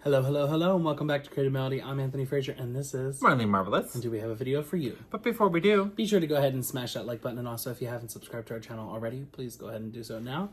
Hello, hello, hello, and welcome back to CreativeMelodi. I'm AnthonyFrazer, and this is Marlene Marvelous. And do we have a video for you? But before we do, Be sure to go ahead and smash that like button, and also if you haven't subscribed to our channel already, please go ahead and do so now.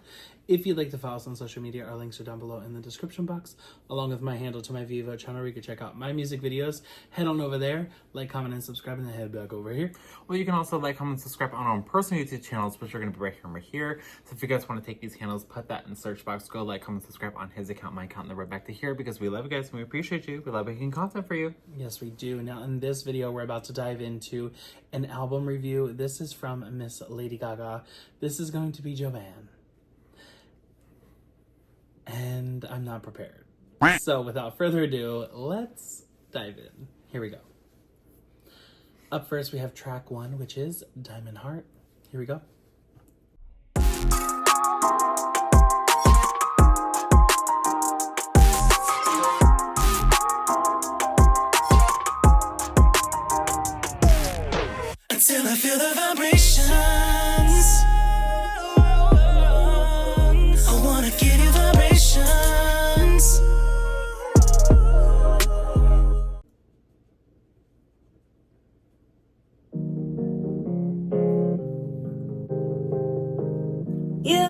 If you'd like to follow us on social media, our links are down below in the description box, along with my handle to my Vivo channel where you can check out my music videos. Head on over there, like, comment, and subscribe, and then head back over here. well, you can also like, comment, and subscribe on our own personal YouTube channels, which are going to be right here and right here. So if you guys want to take these handles, put that in the search box, go like, comment, subscribe on his account, my account, and then right back to here, because we love you guys and we appreciate you. We love making content for you. Yes, we do. Now, in this video, we're about to dive into an album review. This is from Miss Lady Gaga. This is going to be Joanne. And I'm not prepared. So without further ado, let's dive in. Here we go. Up first, we have track 1, which is Diamond Heart. Here we go. Until I feel the vibrations, I wanna give you vibrations. Yeah,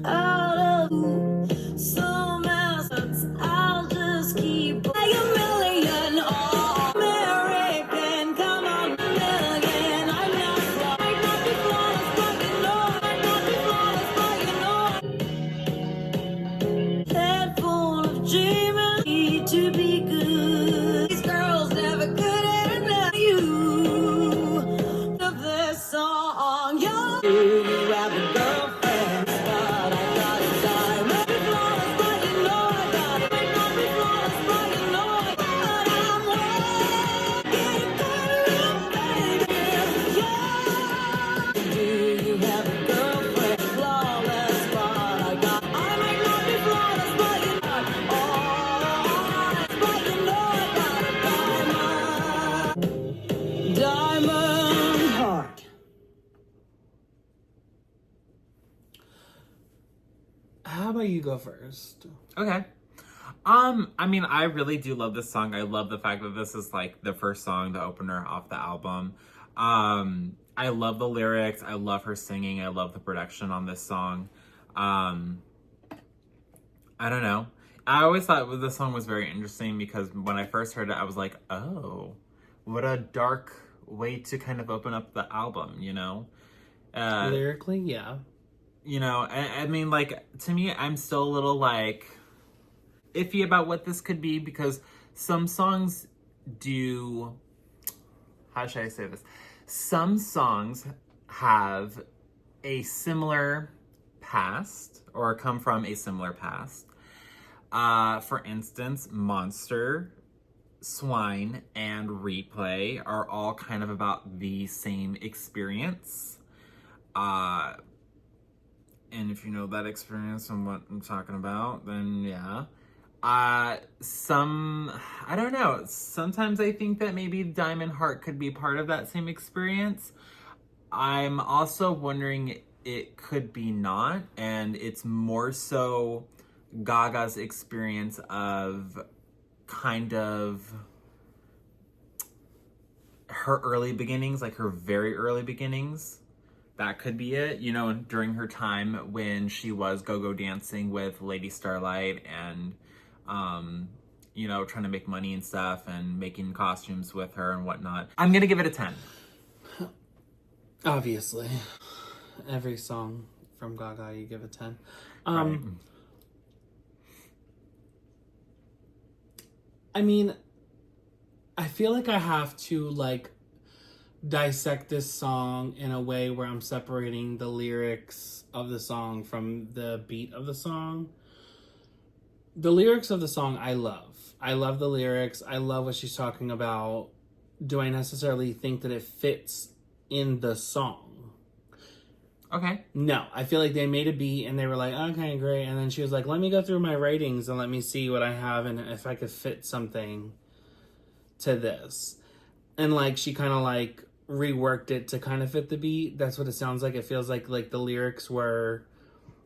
out of some assets, I'll just keep like a million. Oh, American, come on, million. I'm not flawed, might not be flawless, but you know, might not be flawless, but you know. Head full of dreaming, need to be good. These girls never good at enough. You of this song, you have a girlfriend, but I got a diamond. Be flawless, but you know I got it. Might not be flawless, but you know I got it. I'm waiting for you, baby. Yeah. Do you have a girlfriend? Flawless, but I got it. I might not be flawless, but you know it. But you know I got a diamond heart. How about you go first? Okay. I mean, I really do love this song. I love the fact that this is like the first song, the opener off the album. I love the lyrics. I love her singing. I love the production on this song. I don't know. I always thought this song was very interesting because when I first heard it, I was like, oh, what a dark way to kind of open up the album, you know? Lyrically, yeah. You know, I mean, like, to me, I'm still a little, like, iffy about what this could be because some songs do... How should I say this? Some songs have a similar past or come from a similar past. For instance, Monster, Swine, and Replay are all kind of about the same experience. And if you know that experience and what I'm talking about, then yeah. I don't know. Sometimes I think that maybe Diamond Heart could be part of that same experience. I'm also wondering it could be not. And it's more so Gaga's experience of kind of her early beginnings, like her very early beginnings. That could be it, you know, during her time when she was go-go dancing with Lady Starlight and, you know, trying to make money and stuff and making costumes with her and whatnot. I'm gonna give it a 10. Obviously. Every song from Gaga, you give a 10. Right. I mean, I feel like I have to, like, dissect this song in a way where I'm separating the lyrics of the song from the beat of the song. The lyrics of the song I love. I love the lyrics. I love what she's talking about. Do I necessarily think that it fits in the song? Okay. No. I feel like they made a beat and they were like, okay, great. And then she was like, let me go through my writings and let me see what I have and if I could fit something to this. And like, she kind of like reworked it to kind of fit the beat. That's what it sounds like. It feels like the lyrics were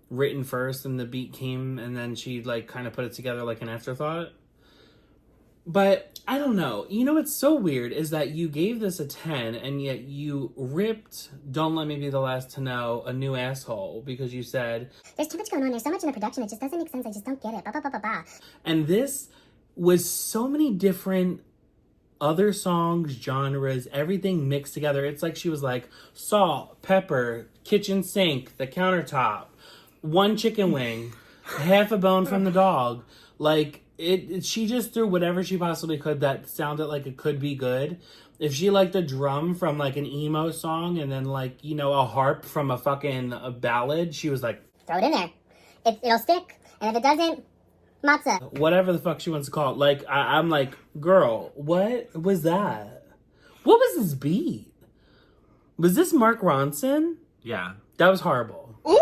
written first and the beat came and then she like kind of put it together like an afterthought. But I don't know. You know what's so weird is that you gave this a 10 and yet you ripped Don't Let Me Be the Last to Know a new asshole because you said there's too much going on. There's so much in the production. It just doesn't make sense. I just don't get it. Bah, bah, bah, bah, bah. And this was so many different other songs, genres, everything mixed together. It's like she was like salt, pepper, kitchen sink, the countertop, one chicken wing, half a bone from the dog. Like she just threw whatever she possibly could that sounded like it could be good. If she liked a drum from like an emo song and then like, you know, a harp from a ballad, she was like, throw it in there. It'll stick. And if it doesn't, matzah. whatever the fuck she wants to call it. Like, I'm like, girl, what was that? What was this beat? Was this Mark Ronson? Yeah. That was horrible. Ooh.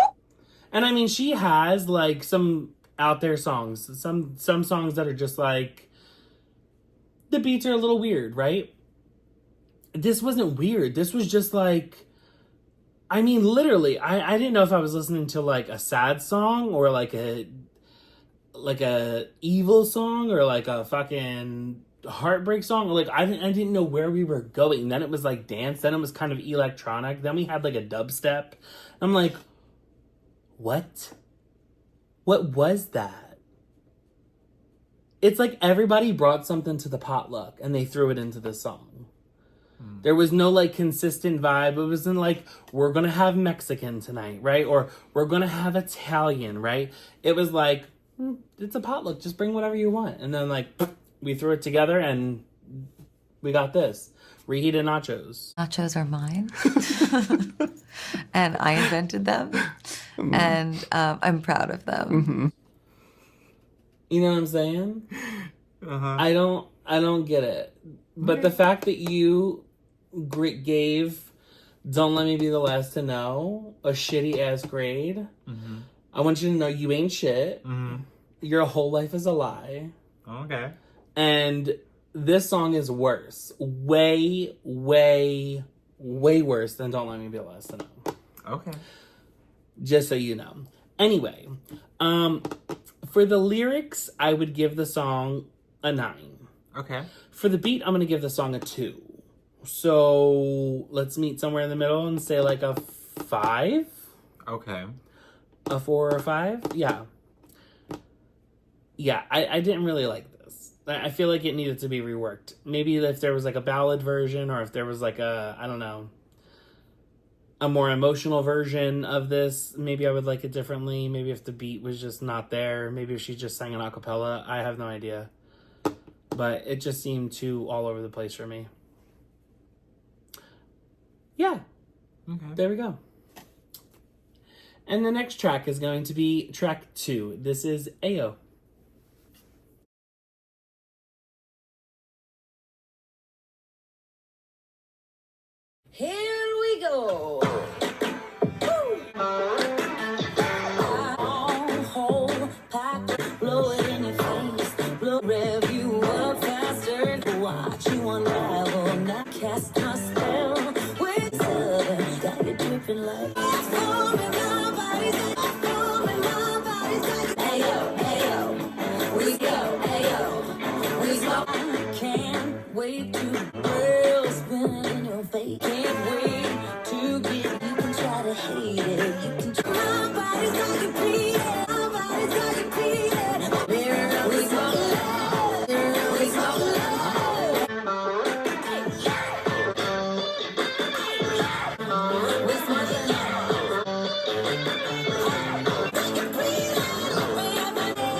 And I mean, she has like some out there songs, some songs that are just like, the beats are a little weird, right? This wasn't weird. This was just like, I mean, literally, I didn't know if I was listening to like a sad song or like a evil song or like a fucking heartbreak song. Like I didn't know where we were going. Then it was like dance. Then it was kind of electronic. Then we had like a dubstep. I'm like, what? What was that? It's like everybody brought something to the potluck and they threw it into this song. There was no like consistent vibe. It wasn't like, we're going to have Mexican tonight, right? Or we're going to have Italian, right? It was like, it's a potluck. Just bring whatever you want. And then like, we threw it together and we got this. Reheated nachos. Nachos are mine. And I invented them. And I'm proud of them. Mm-hmm. You know what I'm saying? Uh-huh. I don't get it. But the fact that you gave Don't Let Me Be the Last to Know a shitty ass grade, I want you to know you ain't shit. Your whole life is a lie. Okay. And this song is worse. Way, way, way worse than Don't Let Me Be the Last to Know. Okay. Just so you know. Anyway, for the lyrics, I would give the song a 9. Okay. For the beat, I'm going to give the song a 2. So let's meet somewhere in the middle and say like a 5. Okay. A 4 or a 5. Yeah. Yeah, I didn't really like this. I feel like it needed to be reworked. Maybe if there was like a ballad version or if there was like a, I don't know, a more emotional version of this, maybe I would like it differently. Maybe if the beat was just not there. Maybe if she just sang an a cappella. I have no idea. But it just seemed too all over the place for me. Yeah. Okay. There we go. And the next track is going to be track 2. This is Ayo. Here we go. Whole pack, blow it in your face, blow rev you up faster. Watch you unravel, not cast my spell. With Southern, got you dripping like. Ayo, ayo, we go, ayo, we go. I can't wait to burl, spinning in your face. Can't wait to get. You can try to hate it. You can try. My body's got you beating. My body's got you beating. Mirror, we go love. Mirror, we go love. We smoking love. Take a breathe.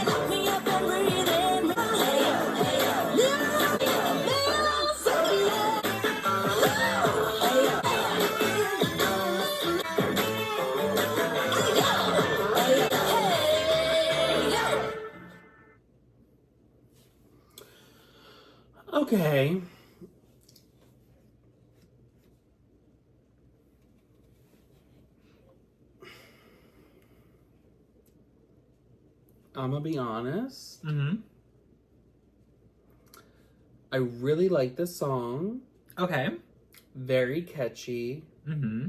Let me up and breathe in. Ayo, ayo, mirror, so love. Ayo, Okay. I'm gonna be honest. Mm-hmm. I really like this song. Okay. Very catchy. Mm-hmm.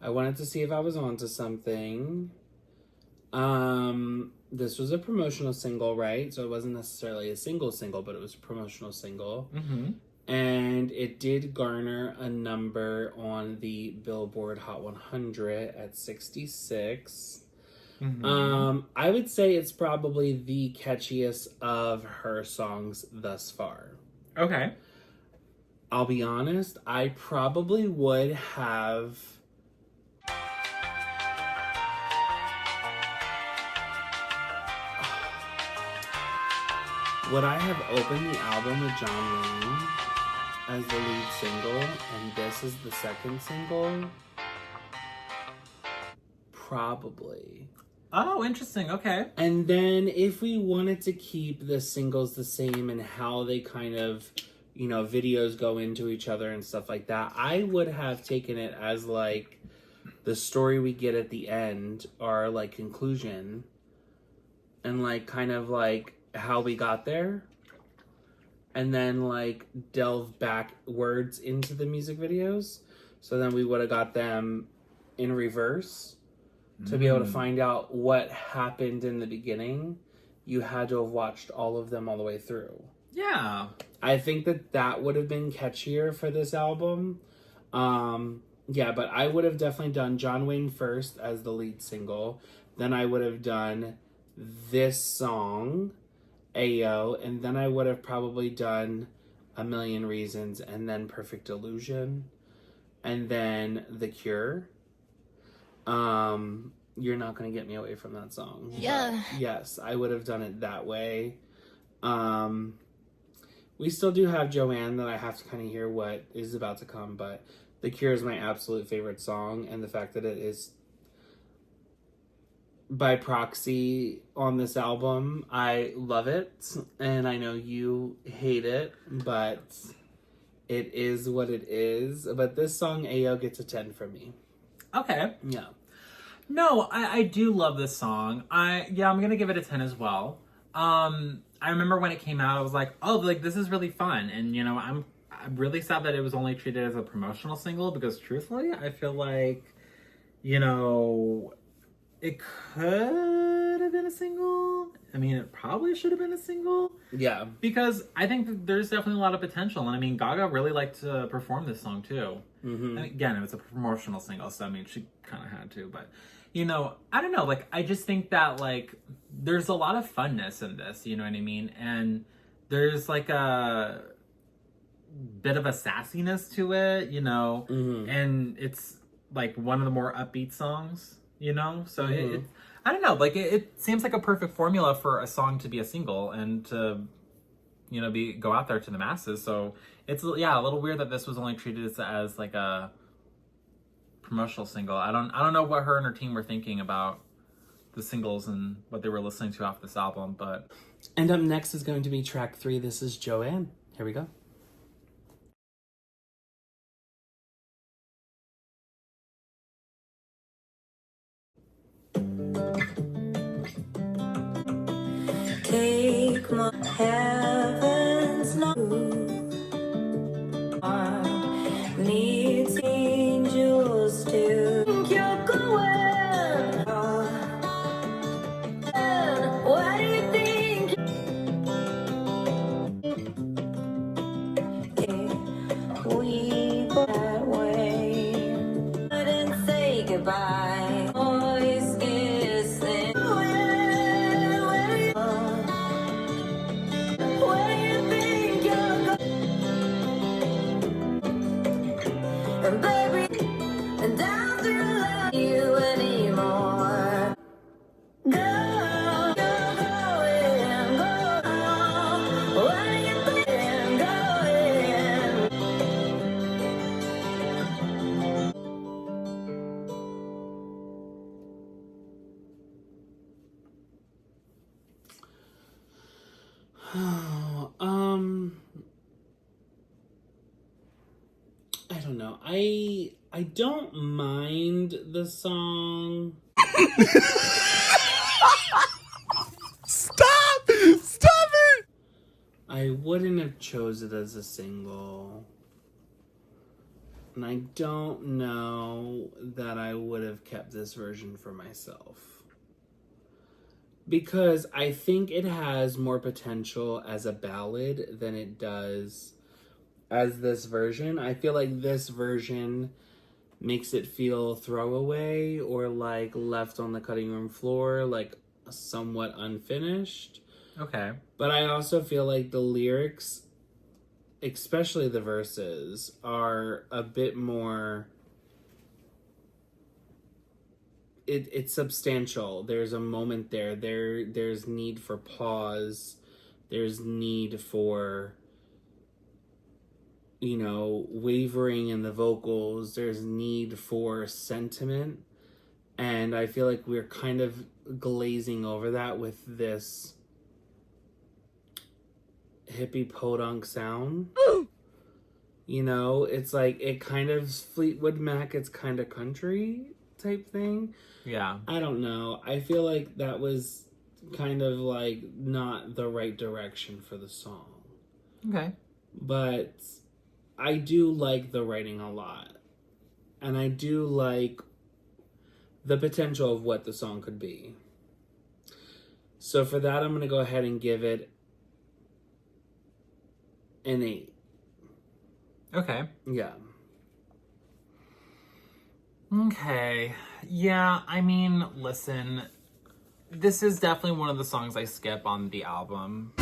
I wanted to see if I was onto something. This was a promotional single, right? So it wasn't necessarily a single, but it was a promotional single. Mm-hmm. And it did garner a number on the Billboard Hot 100 at 66. Mm-hmm. I would say it's probably the catchiest of her songs thus far. Okay. I'll be honest, I probably would have... Would I have opened the album with John Wayne as the lead single, and this is the second single? Probably. Oh, interesting. Okay. And then if we wanted to keep the singles the same and how they kind of, you know, videos go into each other and stuff like that, I would have taken it as like the story we get at the end, or like conclusion, and like kind of like how we got there, and then like delve backwards into the music videos. So then we would have got them in reverse. To be able to find out what happened in the beginning, you had to have watched all of them all the way through. Yeah. I think that would have been catchier for this album. Yeah, but I would have definitely done John Wayne first as the lead single. Then I would have done this song, Ayo, and then I would have probably done A Million Reasons, and then Perfect Illusion, and then The Cure. You're Not Gonna Get Me Away from that song. Yeah. But yes, I would have done it that way. We still do have Joanne that I have to kind of hear what is about to come, but The Cure is my absolute favorite song, and the fact that it is by proxy on this album, I love it, and I know you hate it, but it is what it is. But this song, Ayo, gets a 10 from me. Okay. Yeah. No, I do love this song. I'm gonna give it a 10 as well. I remember when it came out, I was like, oh, like this is really fun, and you know, I'm really sad that it was only treated as a promotional single, because truthfully, I feel like, you know, it could have been a single. I mean, it probably should have been a single. Yeah. Because I think that there's definitely a lot of potential, and I mean, Gaga really liked to perform this song too. Mm-hmm. And again, it was a promotional single, so I mean, she kind of had to, but you know, I don't know, like, I just think that, like, there's a lot of funness in this, you know what I mean? And there's, like, a bit of a sassiness to it, you know? Mm-hmm. And it's, like, one of the more upbeat songs, you know? So, Mm-hmm. I don't know, like, it seems like a perfect formula for a song to be a single and to, you know, go out there to the masses. So, it's, yeah, a little weird that this was only treated as like, a promotional single. I don't know what her and her team were thinking about the singles and what they were listening to off this album, but... And up next is going to be track 3. This is Joanne. Here we go. Take my heavens now. Needs angels to think you're going. What do you think? We go that way. I didn't say goodbye. Always kissing. Where do you think you're going? And baby, and down through love you anymore. Go, go, going, go. Where do you think I'm going? I don't know. I don't mind the song. Stop! Stop it! I wouldn't have chose it as a single. And I don't know that I would have kept this version for myself. Because I think it has more potential as a ballad than it does as this version. I feel like this version makes it feel throwaway or like left on the cutting room floor, like somewhat unfinished. Okay. But I also feel like the lyrics, especially the verses, are a bit more... It's substantial. There's a moment there. There's need for pause. There's need for, you know, wavering in the vocals. There's need for sentiment. And I feel like we're kind of glazing over that with this hippie podunk sound. You know, it's like, it kind of Fleetwood Mac, it's kind of country type thing. Yeah. I don't know. I feel like that was kind of like not the right direction for the song. Okay. But I do like the writing a lot. And I do like the potential of what the song could be. So for that, I'm going to go ahead and give it an 8. Okay. Yeah. Okay. Yeah, I mean, listen, this is definitely one of the songs I skip on the album.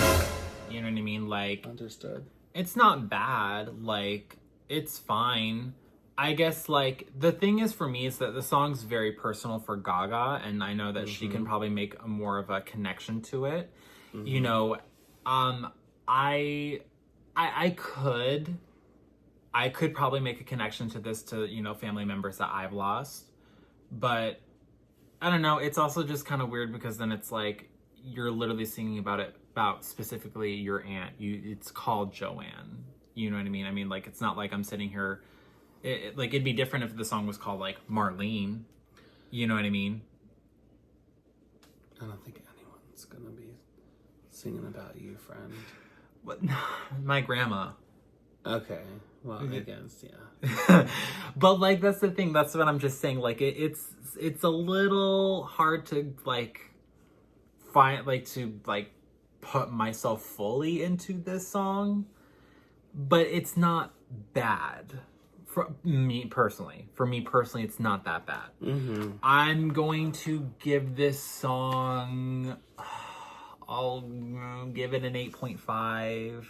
You know what I mean? Like, Understood. it's not bad. Like, it's fine. I guess, like, the thing is for me is that the song's very personal for Gaga, and I know that she can probably make a more of a connection to it. You know, I could probably make a connection to this to, you know, family members that I've lost. But I don't know, it's also just kind of weird because then it's like you're literally singing about specifically your aunt. It's called Joanne. You know what I mean? I mean, like, it's not like I'm sitting here, like, it'd be different if the song was called like Marlene. You know what I mean? I don't think anyone's going to be singing about you, friend. What? My grandma. Okay. Well, I guess, yeah. But like, that's the thing. That's what I'm just saying. Like, it's a little hard to like put myself fully into this song, but it's not bad for me personally. For me personally, it's not that bad. I'm going to give this song, I'll give it an 8.5.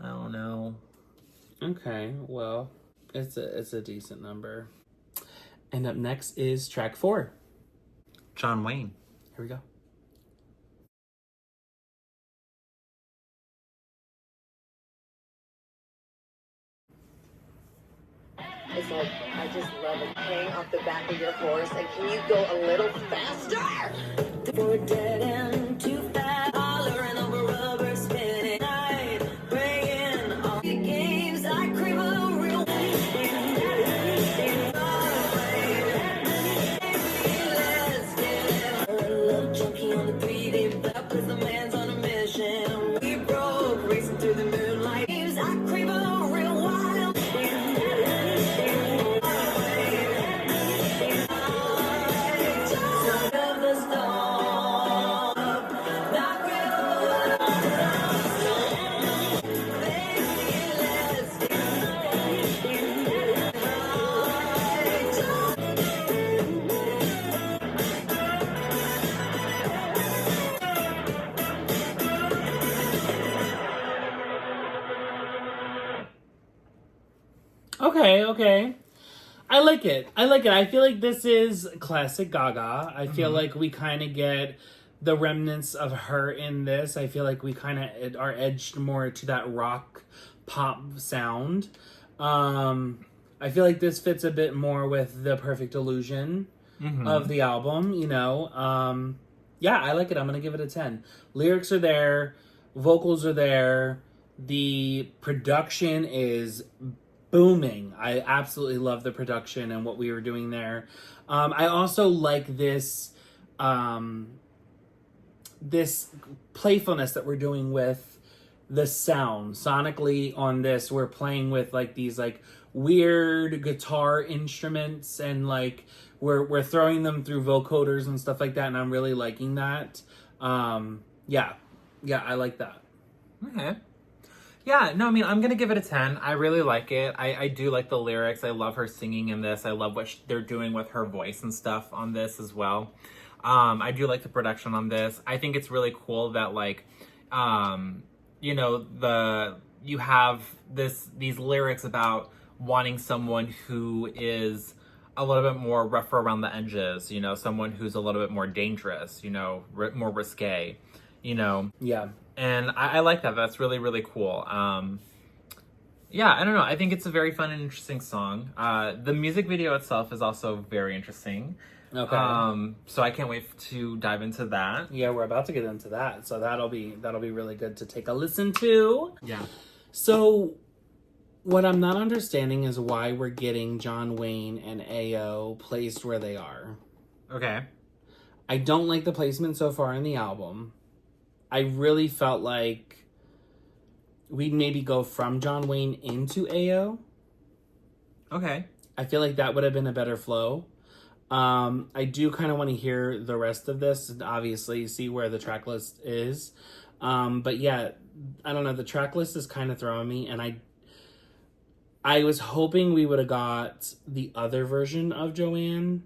I don't know. Okay, well, it's a decent number. And up next is track 4. John Wayne. Here we go. It's like, I just love it. Hang off the back of your horse, and can you go a little faster? We're dead and too fast, hollering over rubber spinning. Night, bringing all the games. I crave a real a little junkie on the 3D block, 'cause the man's on a mission. We broke, racing through the moonlight. I crave a real wild. Okay. I like it. I feel like this is classic Gaga. I feel like we kind of get the remnants of her in this. I feel like we kind of are edged more to that rock pop sound. I feel like this fits a bit more with the Perfect Illusion of the album, you know. Yeah, I like it. I'm going to give it a 10. Lyrics are there. Vocals are there. The production is booming. I absolutely love the production and what we were doing there. I also like this this playfulness that we're doing with the sound sonically on this. We're playing with like these like weird guitar instruments, and like we're throwing them through vocoders and stuff like that, and I'm really liking that. Yeah, I like that. Okay. Yeah, no, I mean, I'm going to give it a 10. I really like it. I do like the lyrics. I love her singing in this. I love what they're doing with her voice and stuff on this as well. I do like the production on this. I think it's really cool that, like, you know, you have these lyrics about wanting someone who is a little bit more rough around the edges, you know, someone who's a little bit more dangerous, you know, more risque, you know. Yeah. And I like that. That's really, really cool. Yeah, I don't know. I think it's a very fun and interesting song. The music video itself is also very interesting. Okay. So I can't wait to dive into that. Yeah, we're about to get into that, so that'll be really good to take a listen to. Yeah. So, what I'm not understanding is why we're getting John Wayne and A.O. placed where they are. Okay. I don't like the placement so far in the album. I really felt like we'd maybe go from John Wayne into A.O. Okay. I feel like that would have been a better flow. I do kind of want to hear the rest of this and obviously see where the track list is. But yeah, I don't know. The track list is kind of throwing me, and I was hoping we would have got the other version of Joanne,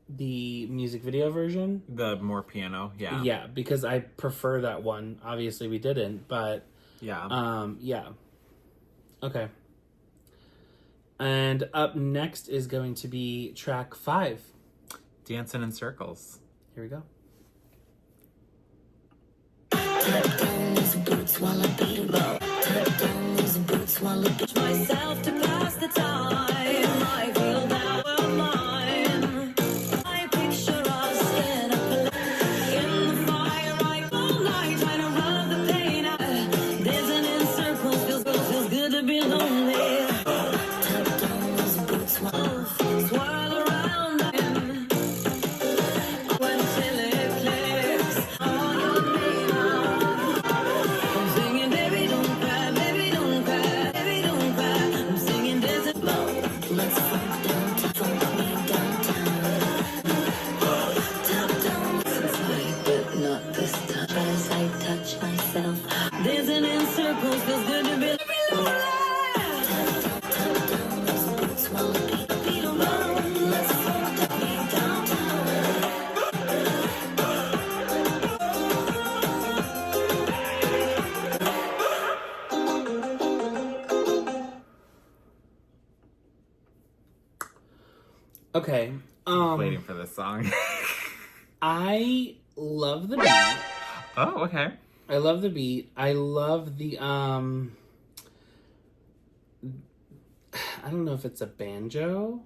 the music video version. The more piano, yeah. Yeah, because I prefer that one. Obviously we didn't, but yeah. yeah. Okay. And up next is going to be track 5. Dancing in Circles. Here we go. Myself to pass the time. I feel that we're mine. I picture us in the fire right all night, trying to rub the pain out. Dancing in circles feels good to be lonely. Tap down those boots, swirl around them. When till it clicks on your name. I'm singing, baby, don't cry, baby, don't cry, baby, don't cry. I'm singing, dancing, let's funk down to funk me downtown. Tap down, this night, but not this time. As I touch myself, dancing in circles feels good to be lonely. Tap down those boots while the beat alone. Let's funk me downtown. Okay. Waiting for this song. I love the beat. Oh, okay. I love the beat. I love the I don't know if it's a banjo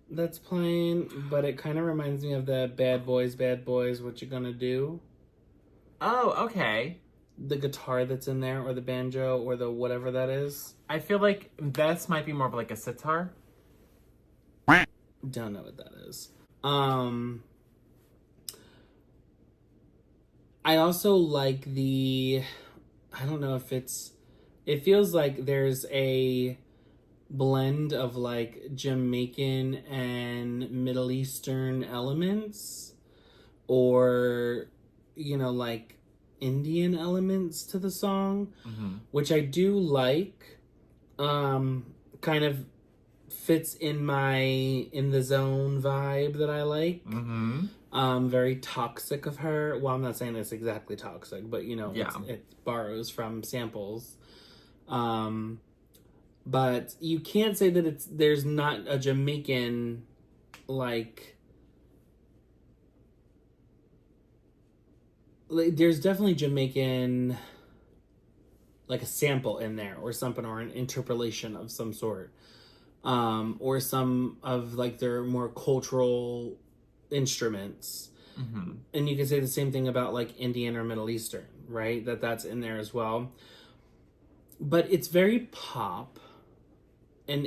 that's playing, but it kind of reminds me of the Bad Boys, What You Gonna Do? Oh, okay. The guitar that's in there, or the banjo, or the whatever that is. I feel like this might be more of like a sitar. Don't know what that is. I also like I don't know if it feels like there's a blend of like Jamaican and Middle Eastern elements, or, you know, like Indian elements to the song, which I do like. Kind of fits in the zone vibe that I like. Very toxic of her. Well, I'm not saying it's exactly toxic, but you know, Yeah. it borrows from samples. But you can't say that there's not a Jamaican like there's definitely Jamaican like a sample in there or something, or an interpolation of some sort. Or some of like their more cultural instruments. And you can say the same thing about like Indian or Middle Eastern, right? That's in there as well. But it's very pop, and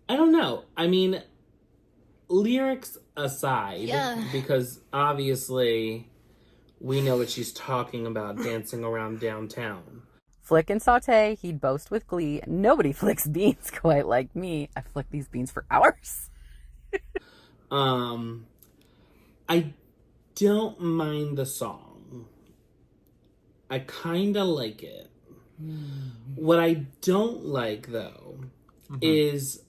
I don't know. I mean, lyrics aside, because obviously we know what she's talking about, dancing around downtown. Flick and saute, he'd boast with glee. Nobody flicks beans quite like me. I flick these beans for hours. I don't mind the song. I kind of like it. What I don't like, though, is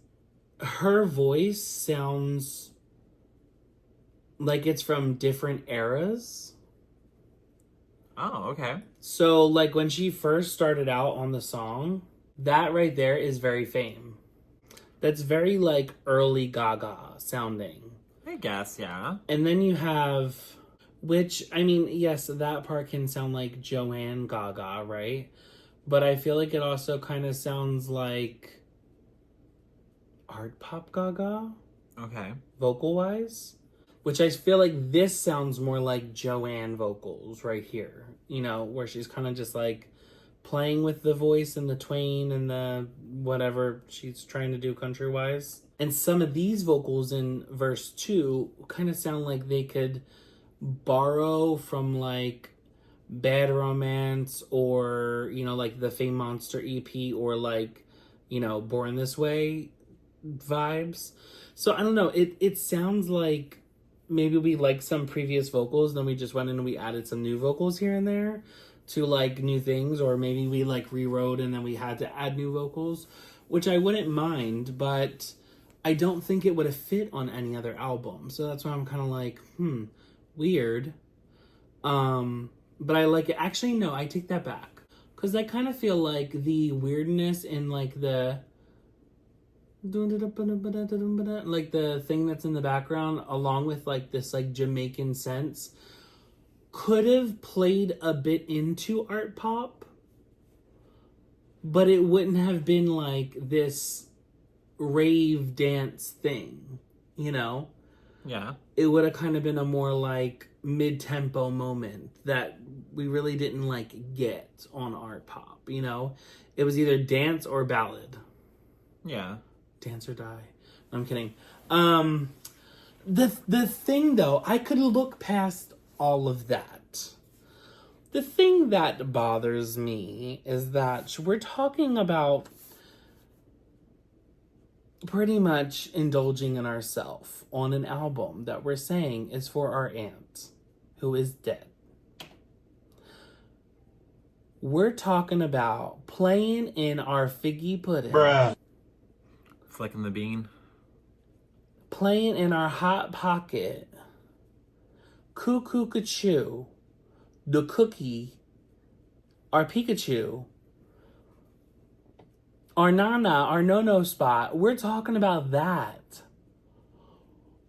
her voice sounds like it's from different eras. Oh, okay. So, like, when she first started out on the song, that right there is very Fame. That's very, like, early Gaga sounding. I guess, yeah. And then you have, which, I mean, yes, that part can sound like Joanne Gaga, right? But I feel like it also kind of sounds like art pop Gaga, Okay. vocal-wise. Which I feel like this sounds more like Joanne vocals right here. You know, where she's kind of just like playing with the voice and the twang and the whatever she's trying to do country-wise. And some of these vocals in verse 2 kind of sound like they could borrow from like Bad Romance or, you know, like the Fame Monster EP or like, you know, Born This Way vibes. So I don't know. It sounds like maybe we like some previous vocals, then we just went in and we added some new vocals here and there to like new things, or maybe we like rewrote and then we had to add new vocals, which I wouldn't mind, but I don't think it would have fit on any other album. So that's why I'm kind of like, weird. But I like it. Actually, no, I take that back. Because I kind of feel like the weirdness in like the like the thing that's in the background along with like this like Jamaican sense could have played a bit into art pop, but it wouldn't have been like this rave dance thing, you know? Yeah. It would have kind of been a more like mid-tempo moment that we really didn't like get on art pop, you know? It was either dance or ballad. Yeah. Dance or die. I'm kidding. The thing though, I could look past all of that. The thing that bothers me is that we're talking about pretty much indulging in ourselves on an album that we're saying is for our aunt who is dead. We're talking about playing in our figgy pudding. Bruh. Flicking the bean. Playing in our hot pocket. Cuckoo Cachoo. The cookie. Our Pikachu. Our Nana, our No-No spot. We're talking about that.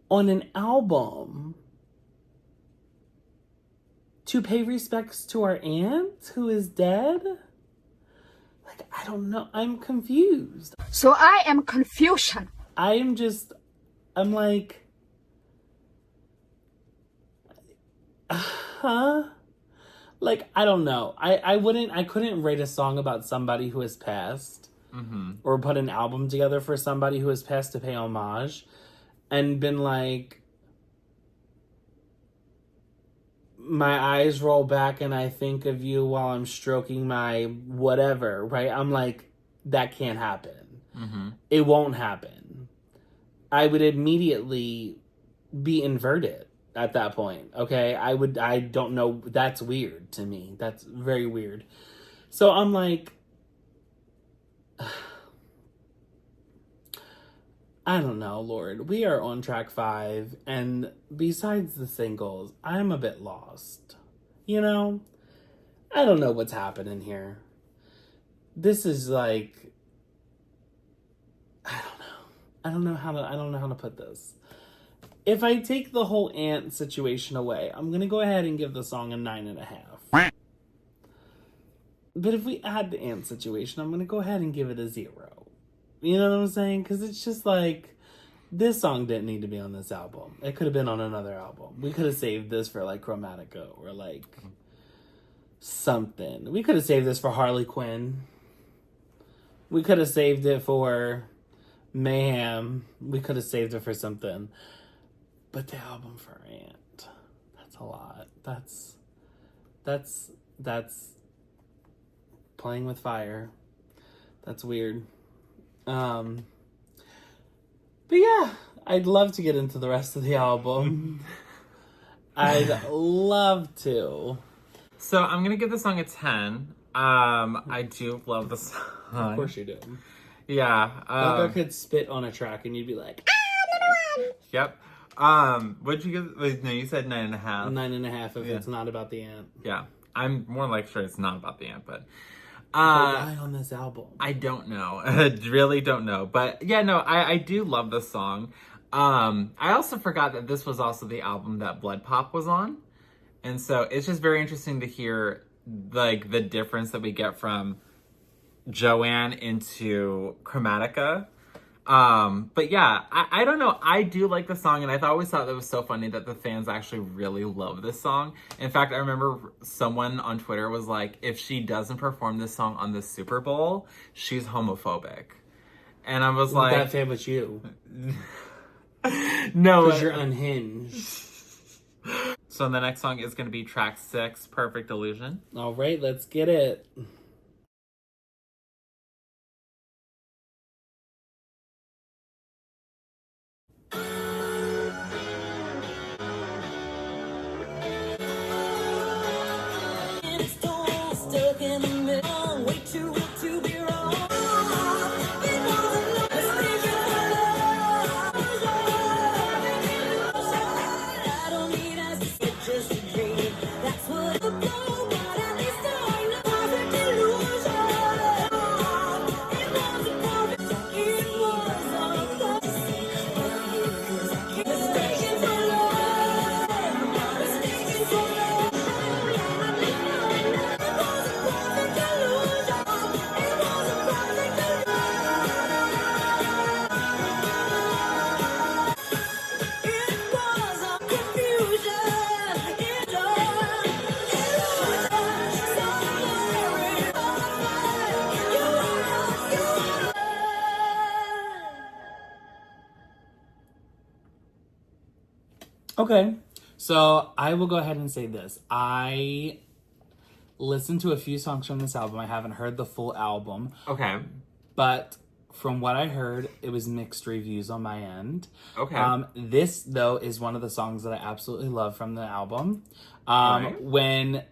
On an album. To pay respects to our aunt who is dead? Like, I don't know. I'm confused. So I am confusion. I'm like, huh? Like, I don't know. I couldn't write a song about somebody who has passed or put an album together for somebody who has passed to pay homage and been like, my eyes roll back and I think of you while I'm stroking my whatever, right? I'm like, that can't happen. It won't happen. I would immediately be inverted at that point, okay? I don't know. That's weird to me. That's very weird. So I'm like, I don't know, Lord. We are on track 5, and besides the singles, I'm a bit lost. You know? I don't know what's happening here. This is like, I don't know how to put this. If I take the whole aunt situation away, I'm gonna go ahead and give the song a 9.5. But if we add the aunt situation, I'm gonna go ahead and give it a 0. You know what I'm saying? Because it's just like, this song didn't need to be on this album. It could have been on another album. We could have saved this for like Chromatica or like something. We could have saved this for Harley Quinn. We could have saved it for Mayhem. We could have saved it for something. But the album for Aunt, that's a lot. that's playing with fire. That's weird. But yeah, I'd love to get into the rest of the album. I'd love to. So I'm gonna give the song a 10. I do love the song. Of course you do. Yeah. Gaga could spit on a track and you'd be like, Yep. What'd you give? Wait, no, you said 9.5. 9.5 if it's not about the ant. Yeah. I'm more like sure it's not about the ant, but why on this album? I don't know. I really don't know. But yeah, no, I do love this song. I also forgot that this was also the album that Blood Pop was on. And so it's just very interesting to hear like the difference that we get from Joanne into Chromatica. But yeah, I don't know. I do like the song, and always thought that was so funny that the fans actually really love this song. In fact, I remember someone on Twitter was like, if she doesn't perform this song on the Super Bowl, she's homophobic. And I was like... That fan was you. No. Because you're unhinged. So the next song is going to be track 6, Perfect Illusion. All right, let's get it. Okay, so I will go ahead and say this. I listened to a few songs from this album. I haven't heard the full album. Okay. But from what I heard, it was mixed reviews on my end. Okay. This, though, is one of the songs that I absolutely love from the album. Right. When,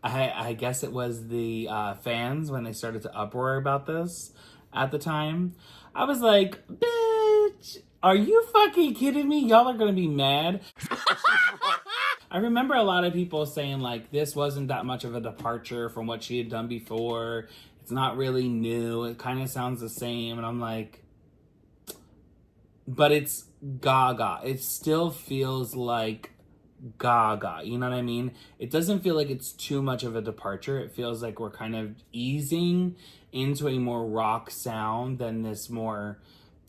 I guess it was the fans, when they started to uproar about this at the time, I was like, bitch, are you fucking kidding me? Y'all are gonna be mad. I remember a lot of people saying, like, this wasn't that much of a departure from what she had done before. It's not really new. It kind of sounds the same. And I'm like, but it's Gaga. It still feels like Gaga. You know what I mean? It doesn't feel like it's too much of a departure. It feels like we're kind of easing into a more rock sound than this more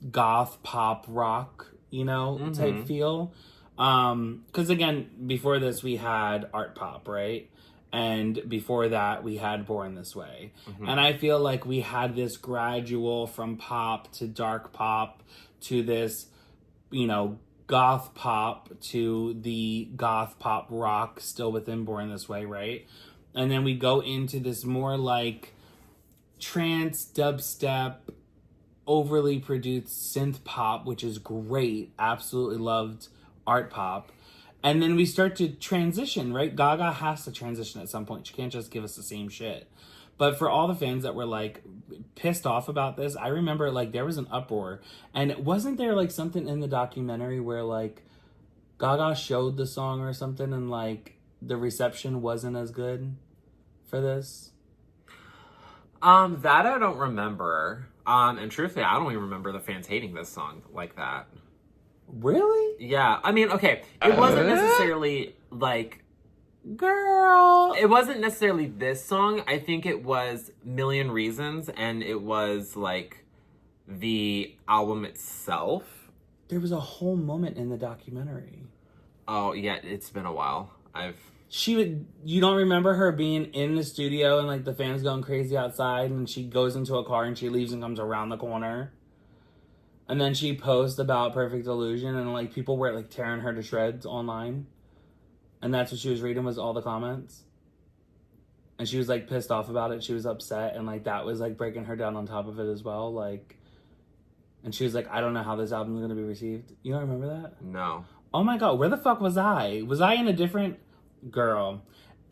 goth pop rock, you know, type feel. Because again, before this we had art pop, right? And before that we had Born This Way. And I feel like we had this gradual from pop to dark pop to this, you know, goth pop to the goth pop rock still within Born This Way, right? And then we go into this more like trance, dubstep, overly produced synth pop, which is great. Absolutely loved art pop. And then we start to transition, right? Gaga has to transition at some point. She can't just give us the same shit. But for all the fans that were like pissed off about this, I remember like there was an uproar. And wasn't there like something in the documentary where like Gaga showed the song or something and like the reception wasn't as good for this? That I don't remember. And truthfully, I don't even remember the fans hating this song like that. Really? Yeah. I mean, okay, it wasn't necessarily like, girl, it wasn't necessarily this song. I think it was Million Reasons, and it was like the album itself. There was a whole moment in the documentary. Oh, yeah, it's been a while. You don't remember her being in the studio and like the fans going crazy outside and she goes into a car and she leaves and comes around the corner? And then she posts about Perfect Illusion and like people were like tearing her to shreds online. And that's what she was reading was all the comments. and she was like pissed off about it. She was upset, and like that was like breaking her down on top of it as well. Like, and she was like, I don't know how this album is gonna be received. You don't remember that? No. Oh my god, where the fuck was I? Was I in a different girl?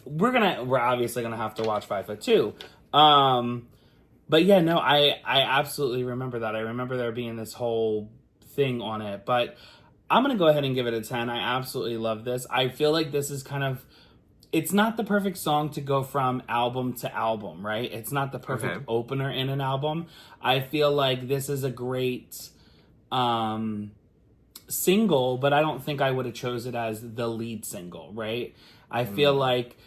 We're obviously gonna have to watch 5 Foot 2. But yeah, no, I absolutely remember that. I remember there being this whole thing on it, but I'm gonna go ahead and give it a 10. I absolutely love this. I feel like this is kind of, it's not the perfect song to go from album to album, right? It's not the perfect opener in an album. I feel like this is a great single, but I don't think I would have chose it as the lead single, right? I feel like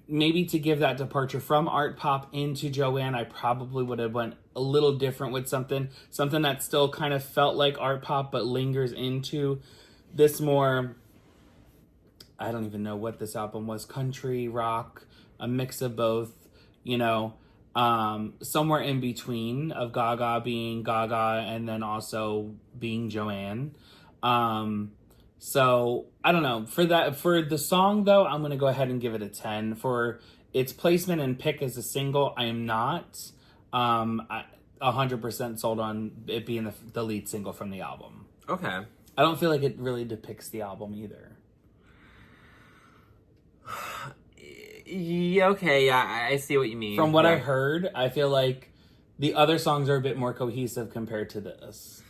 maybe to give that departure from art pop into Joanne, I probably would have went a little different with something that still kind of felt like art pop but lingers into this more, I don't even know what this album was, country, rock, a mix of both, you know, somewhere in between of Gaga being Gaga and then also being Joanne. So I don't know, for the song though, I'm going to go ahead and give it a 10. For its placement and pick as a single, I am not 100% sold on it being the lead single from the album. Okay. I don't feel like it really depicts the album either. Yeah, okay, yeah, I see what you mean. From what I heard, I feel like the other songs are a bit more cohesive compared to this.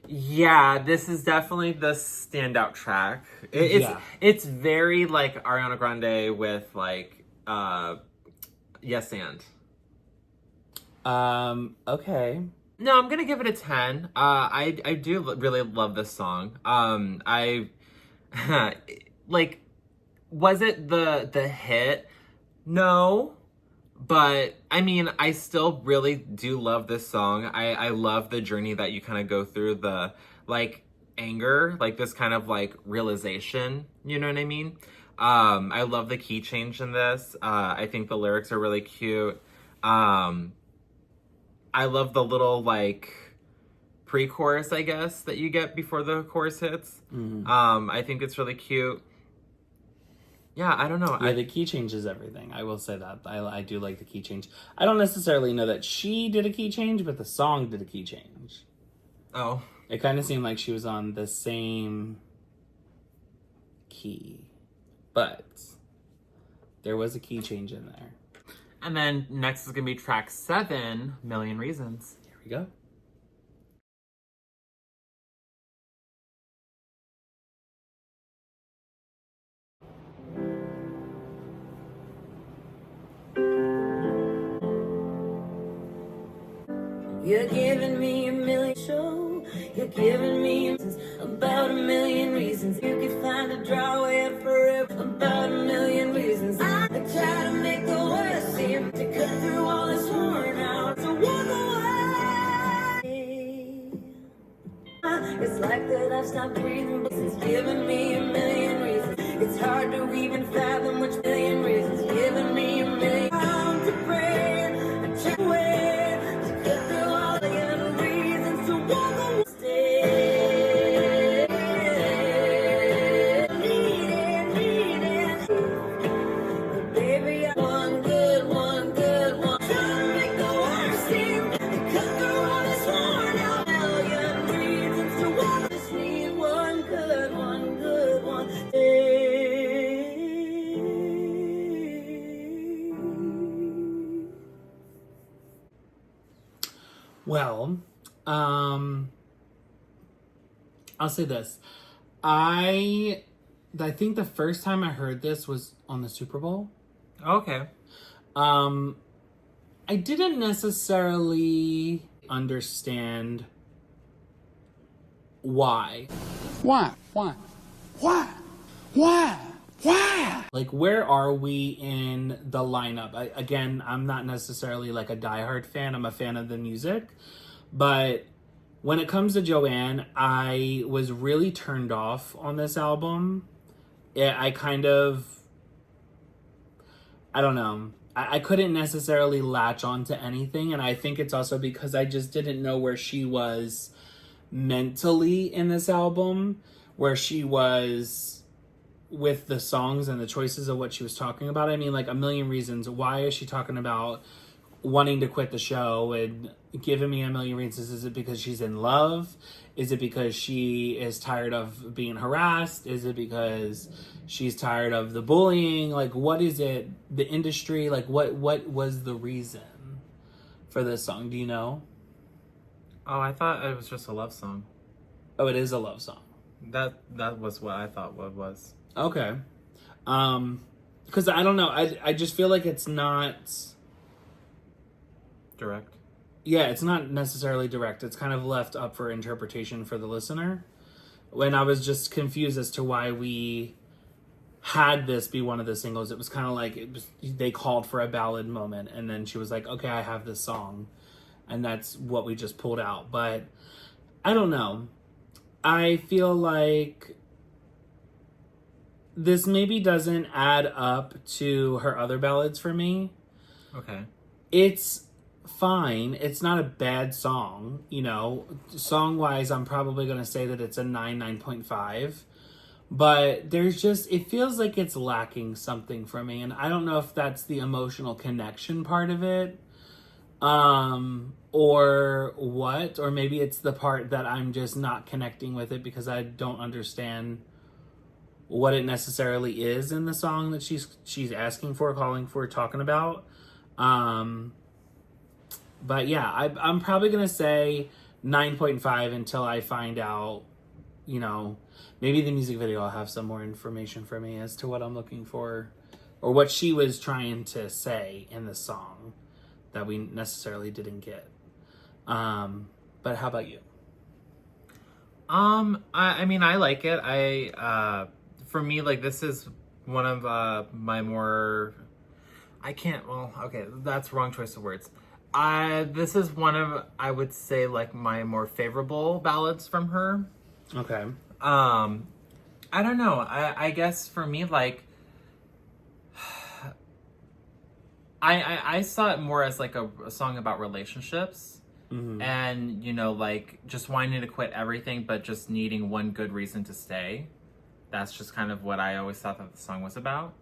Yeah, this is definitely the standout track. It's very like Ariana Grande with like Yes and. Okay. No, I'm gonna give it a 10. I do really love this song. I like, was it the hit? No. But, I mean, I still really do love this song. I love the journey that you kind of go through, the, like, anger, like, this kind of, like, realization, you know what I mean? I love the key change in this. I think the lyrics are really cute. I love the little, like, pre-chorus, I guess, that you get before the chorus hits. Mm-hmm. I think it's really cute. Yeah, I don't know. Yeah, the key change is everything. I will say that. I do like the key change. I don't necessarily know that she did a key change, but the song did a key change. Oh. It kind of seemed like she was on the same key. But there was a key change in there. And then next is going to be track 7, Million Reasons. Here we go. You're giving me a million show. You're giving me about a million reasons. You could find a drawaway forever. About a million reasons. I try to make the worst seem to cut through all this worn out to walk away. It's like that I've stopped breathing, but it's giving me a million reasons. It's hard to even fathom which million reasons. Giving me a million time to pray. I try to wait. Well, I'll say this. I think the first time I heard this was on the Super Bowl. Okay. I didn't necessarily understand why. Why? Like, where are we in the lineup? Again, I'm not necessarily like a diehard fan. I'm a fan of the music. But when it comes to Joanne, I was really turned off on this album. I don't know. I couldn't necessarily latch on to anything. And I think it's also because I just didn't know where she was mentally in this album. Where she was with the songs and the choices of what she was talking about. I mean, like, A Million Reasons. Why is she talking about wanting to quit the show and giving me a million reasons? Is it because she's in love? Is it because she is tired of being harassed? Is it because she's tired of the bullying? Like, what is it? The industry? Like, what was the reason for this song? Do you know? Oh, I thought it was just a love song. Oh, it is a love song. That was what I thought what was. Okay. Because I don't know. I just feel like it's not Direct. Yeah, it's not necessarily direct. It's kind of left up for interpretation for the listener. When I was just confused as to why we had this be one of the singles. It was kind of like they called for a ballad moment, and then she was like, okay, I have this song. And that's what we just pulled out. But I don't know. I feel like this maybe doesn't add up to her other ballads for me. Okay. It's fine. It's not a bad song, you know. Song-wise, I'm probably going to say that it's a 9.5. But there's just, it feels like it's lacking something for me. And I don't know if that's the emotional connection part of it. Or what. Or maybe it's the part that I'm just not connecting with it because I don't understand what it necessarily is in the song that she's asking for, calling for, talking about. But yeah, I'm probably going to say 9.5 until I find out, you know, maybe the music video will have some more information for me as to what I'm looking for or what she was trying to say in the song that we necessarily didn't get. But how about you? I mean, I like it. For me, like, this is one of my more, that's wrong choice of words. This is one of, I would say, like, my more favorable ballads from her. Okay. I don't know. I guess for me, like, I saw it more as like a song about relationships. Mm-hmm. And, you know, like, just wanting to quit everything, but just needing one good reason to stay. That's just kind of what I always thought that the song was about.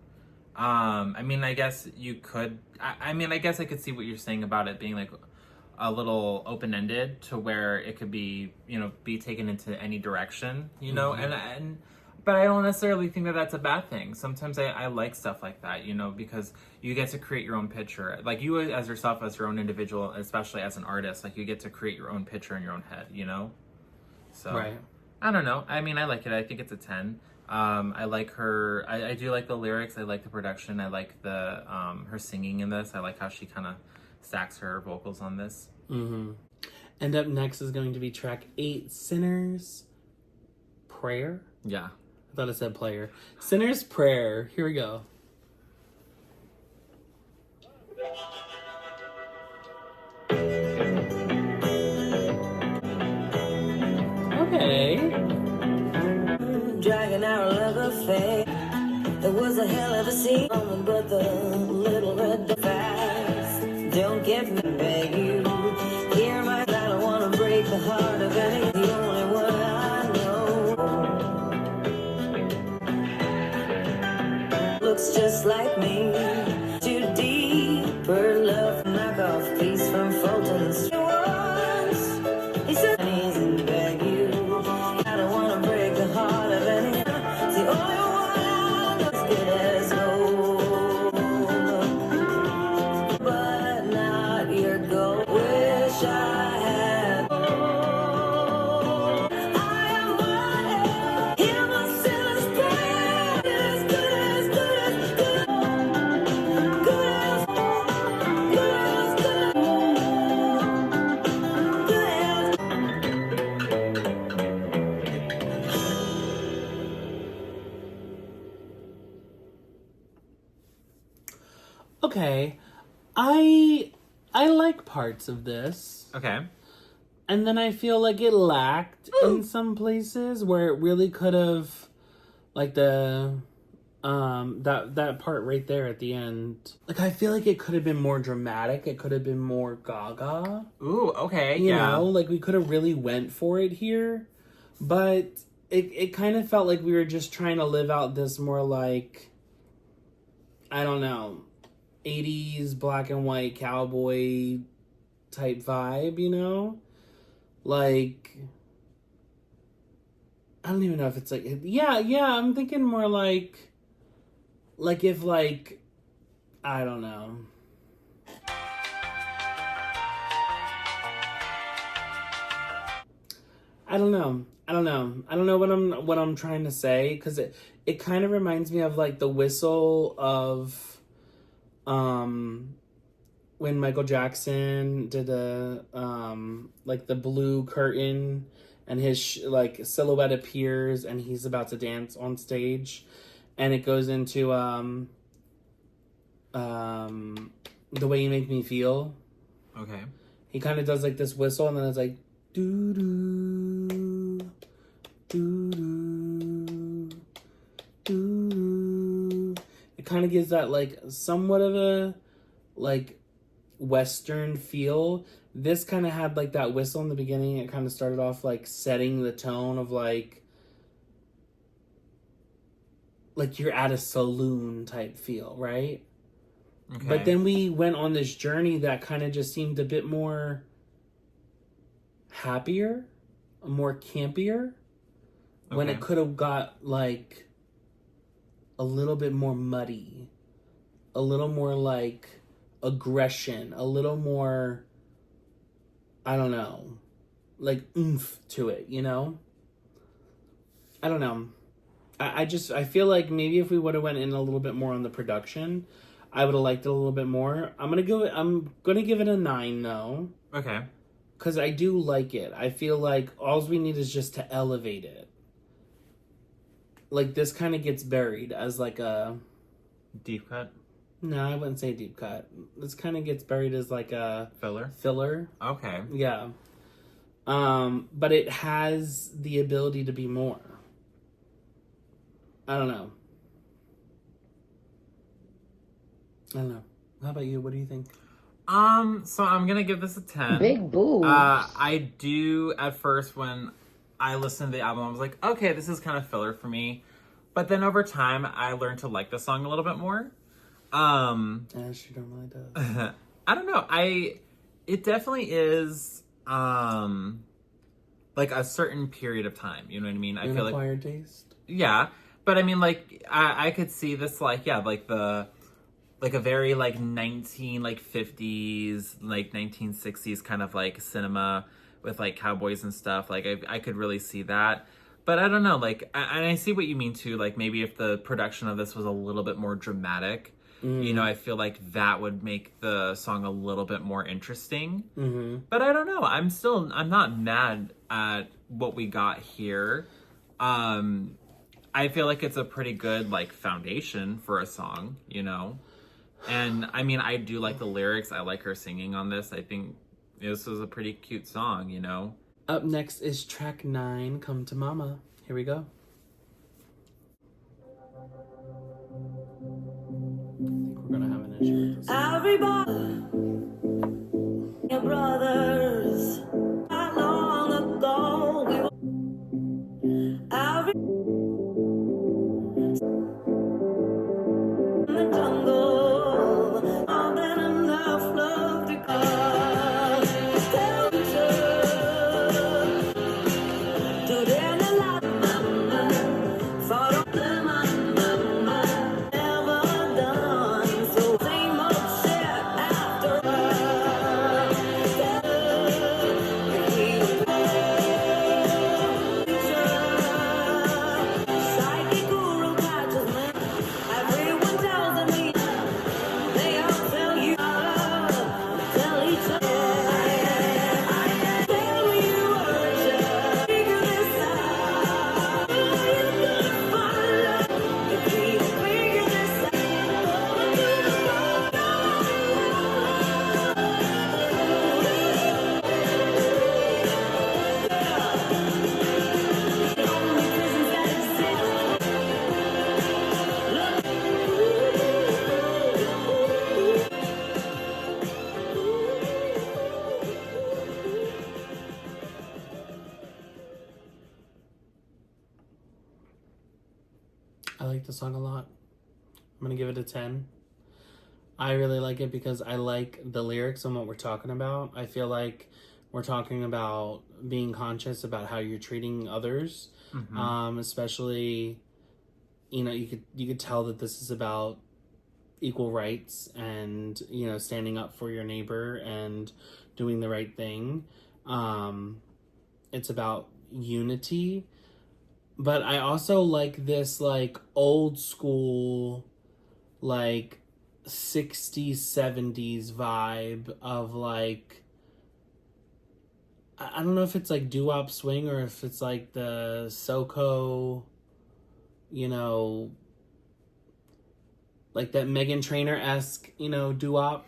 I mean, I guess you could, I guess I could see what you're saying about it being like a little open-ended to where it could be, you know, be taken into any direction, you know, mm-hmm. But I don't necessarily think that that's a bad thing. Sometimes I like stuff like that, you know, because you get to create your own picture. Like, you as yourself, as your own individual, especially as an artist, like, you get to create your own picture in your own head, you know? So, right. I don't know. I mean, I like it. I think it's a 10. I like her. I do like the lyrics. I like the production. I like the her singing in this. I like how she kind of stacks her vocals on this. Mm-hmm. And up next is going to be track 8, Sinner's Prayer. Yeah. I thought it said player. Sinner's Prayer. Here we go. Okay. Dragging our love affair. It was a hell of a scene, but the little red fast. Don't get me, beg you. Hear my, I don't want to break the heart of any. The only one I know looks just like me. Too deep for love, knock off piece from Fulton's. He said, "Knees and beg you. I don't want to break the heart of any. It's the only one I know as good as gold, but not your gold. Wish I had. I am what hear my sinner's prayer. As good as good as good, good as good as Okay. I like parts of this. Okay. And then I feel like it lacked in some places where it really could have, like the that part right there at the end. Like, I feel like it could have been more dramatic. It could have been more Gaga. Ooh, okay. You know, like, we could have really went for it here. But it kind of felt like we were just trying to live out this more like, I don't know, 80s black and white cowboy type vibe, you know? Like, I don't even know if it's like, yeah, I'm thinking more like if like, I don't know. I don't know what I'm trying to say, because it kind of reminds me of like the whistle of when Michael Jackson did the like the blue curtain and his like silhouette appears and he's about to dance on stage, and it goes into The Way You Make Me Feel. Okay. He kind of does like this whistle, and then it's like doo doo doo doo doo. It kind of gives that like somewhat of a like Western feel. This kind of had like that whistle in the beginning. It kind of started off like setting the tone of like you're at a saloon type feel, right? Okay. But then we went on this journey that kind of just seemed a bit more happier, more campier, when it could have got like a little bit more muddy, a little more like aggression, a little more, I don't know, like oomph to it, you know? I don't know. I feel like maybe if we would have went in a little bit more on the production, I would have liked it a little bit more. I'm gonna give it a 9 though. Okay. Because I do like it. I feel like all we need is just to elevate it. Like this kind of gets buried as like a deep cut. No, I wouldn't say deep cut. This kind of gets buried as like a filler. Okay. Yeah. But it has the ability to be more. I don't know. How about you? What do you think? So I'm gonna give this a 10. Big boo. I do at first when I listened to the album, I was like, okay, this is kind of filler for me. But then over time, I learned to like the song a little bit more. As she normally does. I don't know. It definitely is like a certain period of time. You know what I mean? I feel like acquired taste. Yeah, but I mean, like I could see this like like a very like 50s, like 1960s kind of like cinema with like cowboys and stuff. Like I could really see that. But I don't know, like, and I see what you mean too. Like maybe if the production of this was a little bit more dramatic, you know, I feel like that would make the song a little bit more interesting. Mm-hmm. But I don't know. I'm not mad at what we got here. I feel like it's a pretty good like foundation for a song, you know? And I mean, I do like the lyrics. I like her singing on this. I think this was a pretty cute song, you know? Up next is track 9, Come to Mama. Here we go. I think we're gonna have an issue with this. Everybody, your brothers, not long ago, we were in the jungle, more than enough love to cause. Tell me to them a lot, for them never done. So same old shit after like the song a lot. I'm gonna give it a 10. I really like it because I like the lyrics and what we're talking about. I feel like we're talking about being conscious about how you're treating others. Especially, you know, you could tell that this is about equal rights and, you know, standing up for your neighbor and doing the right thing. It's about unity. But I also like this, like, old school, like, 60s, 70s vibe of, like, I don't know if it's, like, doo-wop swing or if it's, like, the SoCo, you know, like that Meghan Trainor-esque, you know, doo-wop.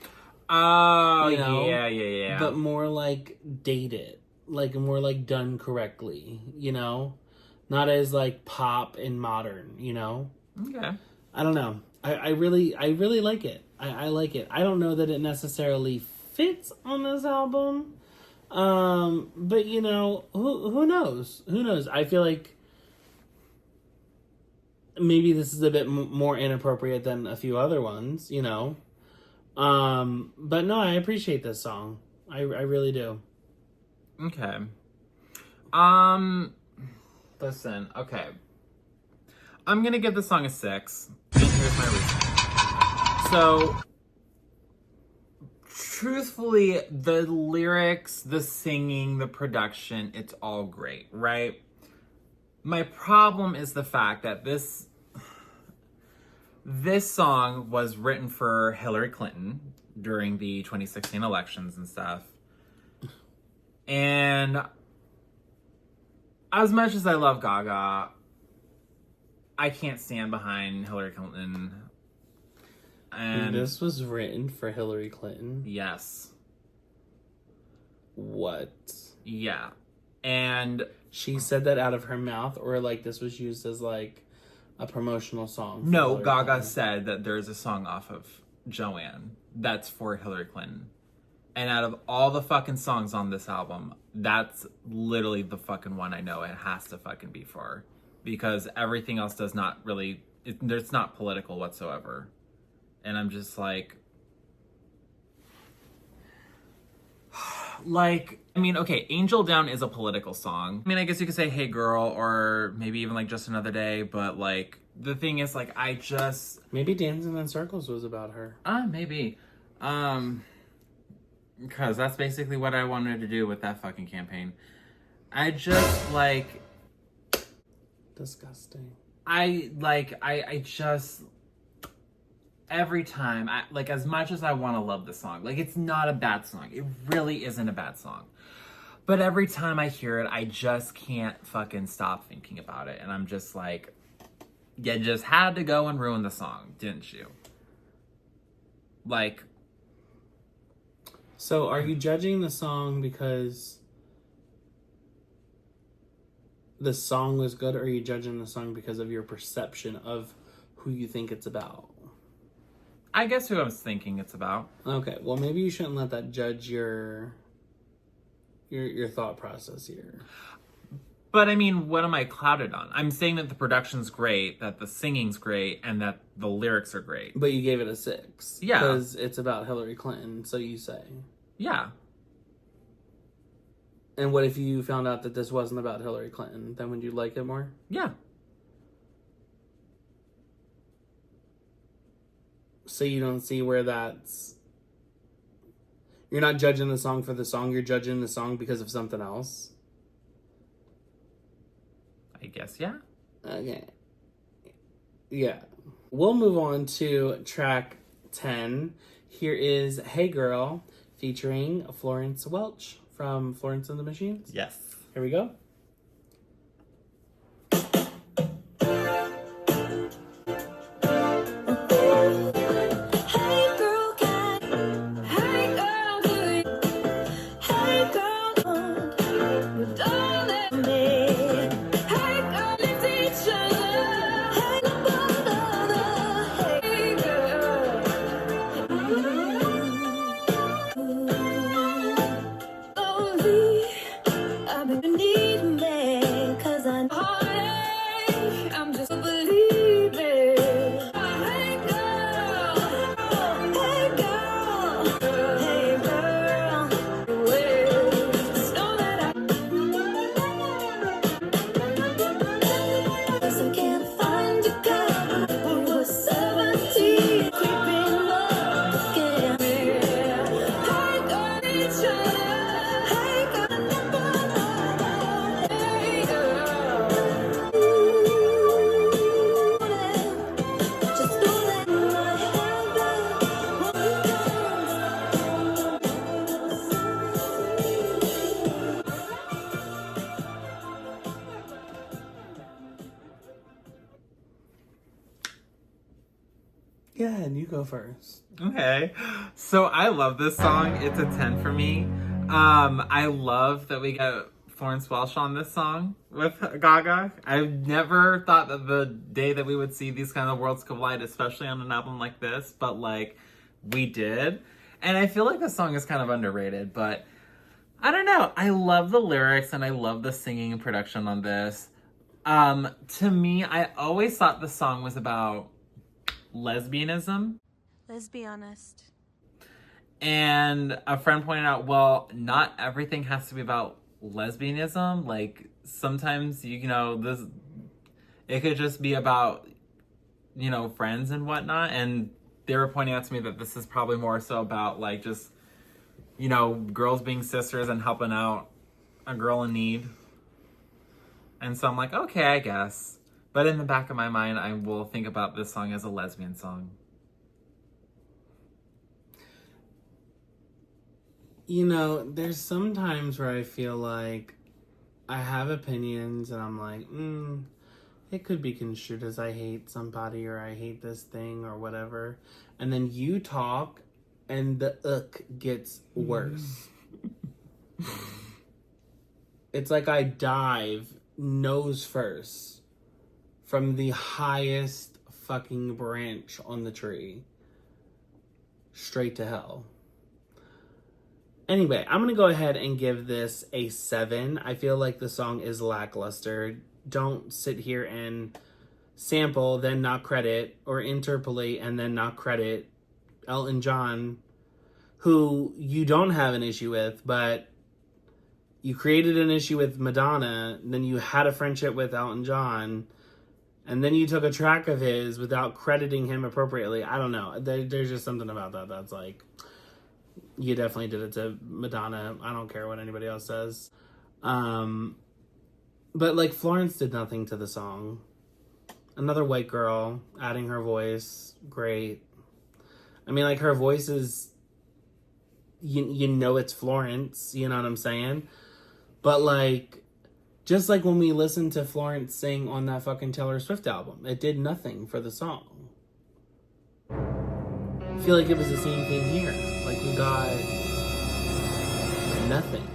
Oh, you know? yeah. But more, like, dated. Like, more, like, done correctly, you know? Not as, like, pop and modern, you know? Okay. I don't know. I really like it. I like it. I don't know that it necessarily fits on this album. But, you know, who knows? Who knows? I feel like maybe this is a bit more inappropriate than a few other ones, you know? But no, I appreciate this song. I really do. Okay. Listen, okay. I'm gonna give this song a 6. And here's my reason. So, truthfully, the lyrics, the singing, the production, it's all great, right? My problem is the fact that this song was written for Hillary Clinton during the 2016 elections and stuff. And as much as I love Gaga, I can't stand behind Hillary Clinton. And this was written for Hillary Clinton? Yes. What? Yeah. And she said that out of her mouth, or like this was used as like a promotional song? No, Hillary Gaga Clinton? said that there's a song off of Joanne that's for Hillary Clinton. And out of all the fucking songs on this album, that's literally the fucking one I know it has to fucking be for. Because everything else does not really, it's not political whatsoever. And I'm just like, I mean, okay, Angel Down is a political song. I mean, I guess you could say Hey Girl or maybe even like Just Another Day, but like, the thing is like, Maybe Dancing in Circles was about her. Maybe. Because that's basically what I wanted to do with that fucking campaign. I just like... Disgusting. I just... Every time, like, as much as I want to love the song, like, it's not a bad song. It really isn't a bad song. But every time I hear it, I just can't fucking stop thinking about it. And I'm just like, you just had to go and ruin the song, didn't you? Like... So, are you judging the song because the song was good, or are you judging the song because of your perception of who you think it's about? I guess who I was thinking it's about. Okay, well, maybe you shouldn't let that judge your thought process here. But I mean, what am I clouded on? I'm saying that the production's great, that the singing's great, and that the lyrics are great. But you gave it a 6. Yeah. Because it's about Hillary Clinton, so you say. Yeah. And what if you found out that this wasn't about Hillary Clinton? Then would you like it more? Yeah. So you don't see where that's... You're not judging the song for the song, you're judging the song because of something else? I guess, yeah. Okay. Yeah. We'll move on to track 10. Here is Hey Girl featuring Florence Welch from Florence and the Machines. Yes. Here we go. Need first. Okay. So I love this song. It's a 10 for me. I love that we get Florence Welch on this song with Gaga. I never thought that the day that we would see these kind of worlds collide, especially on an album like this, but like we did. And I feel like the song is kind of underrated, but I don't know. I love the lyrics and I love the singing and production on this. To me, I always thought the song was about lesbianism. Let's be honest. And a friend pointed out, well, not everything has to be about lesbianism. Like sometimes, you know, it could just be about, you know, friends and whatnot. And they were pointing out to me that this is probably more so about like just, you know, girls being sisters and helping out a girl in need. And so I'm like, okay, I guess. But in the back of my mind, I will think about this song as a lesbian song. You know, there's some times where I feel like I have opinions and I'm like, it could be construed as I hate somebody or I hate this thing or whatever. And then you talk and the gets worse. It's like I dive nose first from the highest fucking branch on the tree straight to hell. Anyway, I'm going to go ahead and give this a 7. I feel like the song is lackluster. Don't sit here and sample, then not credit, or interpolate and then not credit Elton John, who you don't have an issue with, but you created an issue with Madonna, then you had a friendship with Elton John, and then you took a track of his without crediting him appropriately. I don't know. There's just something about that that's like, you definitely did it to Madonna. I don't care what anybody else says. But like Florence did nothing to the song. Another white girl adding her voice. Great. I mean, like her voice is, you know it's Florence. You know what I'm saying? But like, just like when we listened to Florence sing on that fucking Taylor Swift album, it did nothing for the song. I feel like it was the same thing here. Like we got nothing.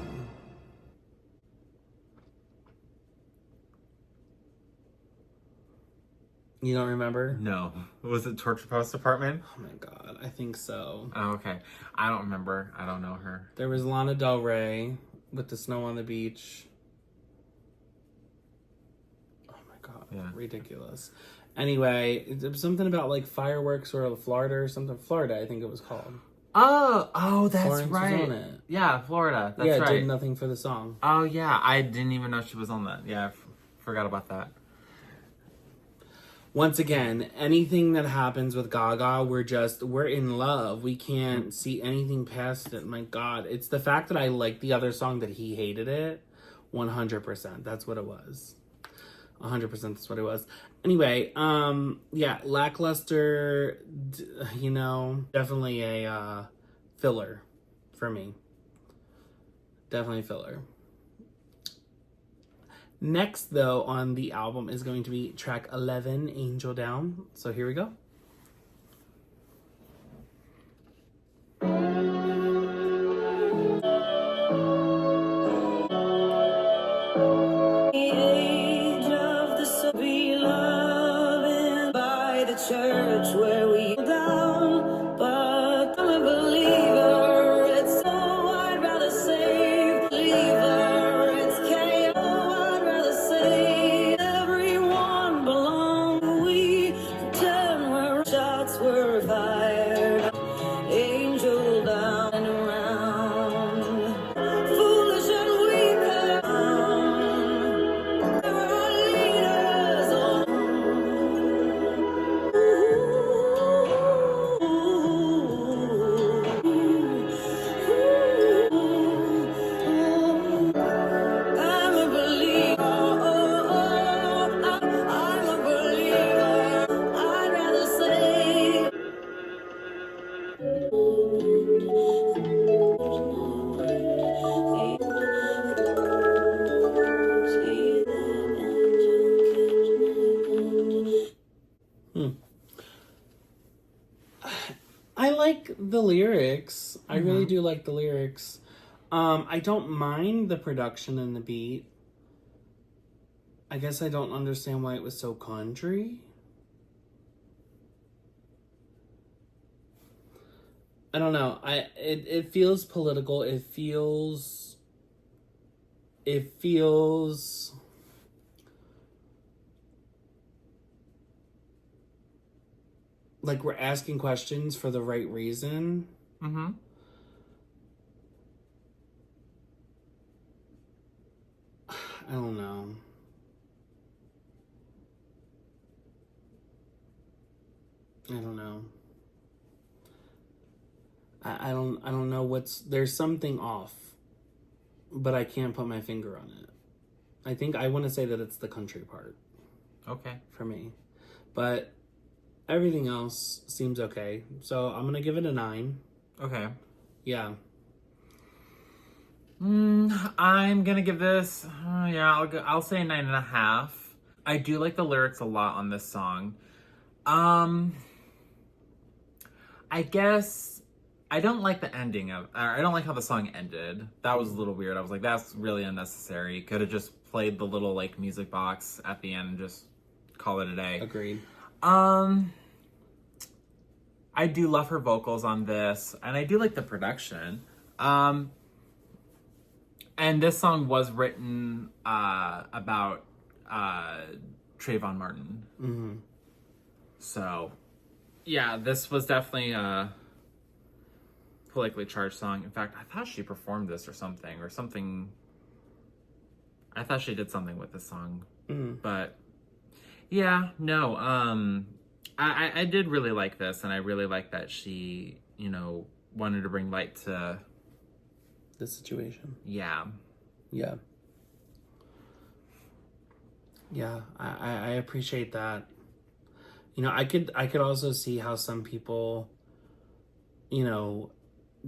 You don't remember? No. Was it Torture Post Department? Oh my god, I think so. Oh, okay. I don't remember. I don't know her. There was Lana Del Rey with The Snow on the Beach. Oh my god, Yeah. Ridiculous. Anyway, it was something about like fireworks or Florida or something. Florida, I think it was called. Oh, that's Florence was right. on it. Yeah, Florida. That's yeah, it right. did nothing for the song. Oh, yeah. I didn't even know she was on that. Yeah, I forgot about that. Once again, anything that happens with Gaga, we're in love. We can't see anything past it. My God. It's the fact that I like the other song that he hated it. 100%. That's what it was. 100% that's what it was. Anyway, yeah, lackluster, you know, definitely a filler for me. Definitely filler. Next, though, on the album is going to be track 11, Angel Down. So here we go. Church where we down, but I'm a believer. It's so I'd rather save believer. It's KO. I'd rather save everyone belong. We pretend we're the lyrics. I really do like the lyrics. I don't mind the production and the beat. I guess I don't understand why it was so country. I don't know. It feels political. It feels like we're asking questions for the right reason. Mm-hmm. I don't know. I don't know. I don't know there's something off, but I can't put my finger on it. I think I want to say that it's the country part. Okay. For me. But everything else seems okay. So I'm going to give it a 9. Okay. Yeah. I'm gonna give this, I'll say 9.5. I do like the lyrics a lot on this song. I guess I don't like the ending I don't like how the song ended. That was a little weird. I was like, that's really unnecessary. Could have just played the little like music box at the end and just call it a day. Agreed. I do love her vocals on this, and I do like the production. And this song was written about Trayvon Martin. Mm-hmm. So, yeah, this was definitely a politically charged song. In fact, I thought she performed this or something. I thought she did something with this song. Mm-hmm. But, yeah, no. I did really like this, and I really like that she, wanted to bring light to the situation. Yeah. Yeah. Yeah, I appreciate that. I could also see how some people, don't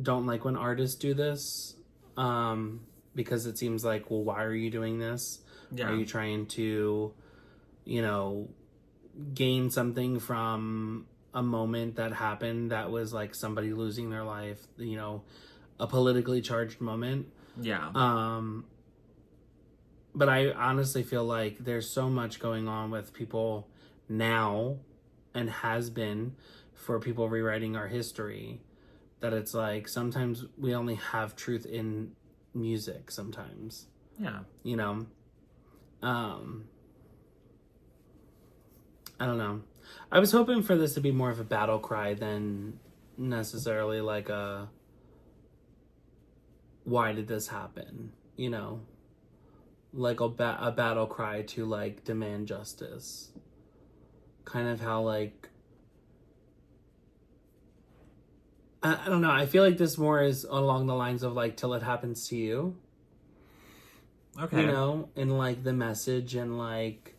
like when artists do this, because it seems like, well, why are you doing this? Yeah. Are you trying to, gain something from a moment that happened that was like somebody losing their life, a politically charged moment? Yeah. But I honestly feel like there's so much going on with people now, and has been for people rewriting our history, that it's like sometimes we only have truth in music sometimes. Yeah. I don't know. I was hoping for this to be more of a battle cry than necessarily like a why did this happen? Like a battle cry to like demand justice. Kind of how like I don't know. I feel like this more is along the lines of like till it happens to you. Okay. And like the message and like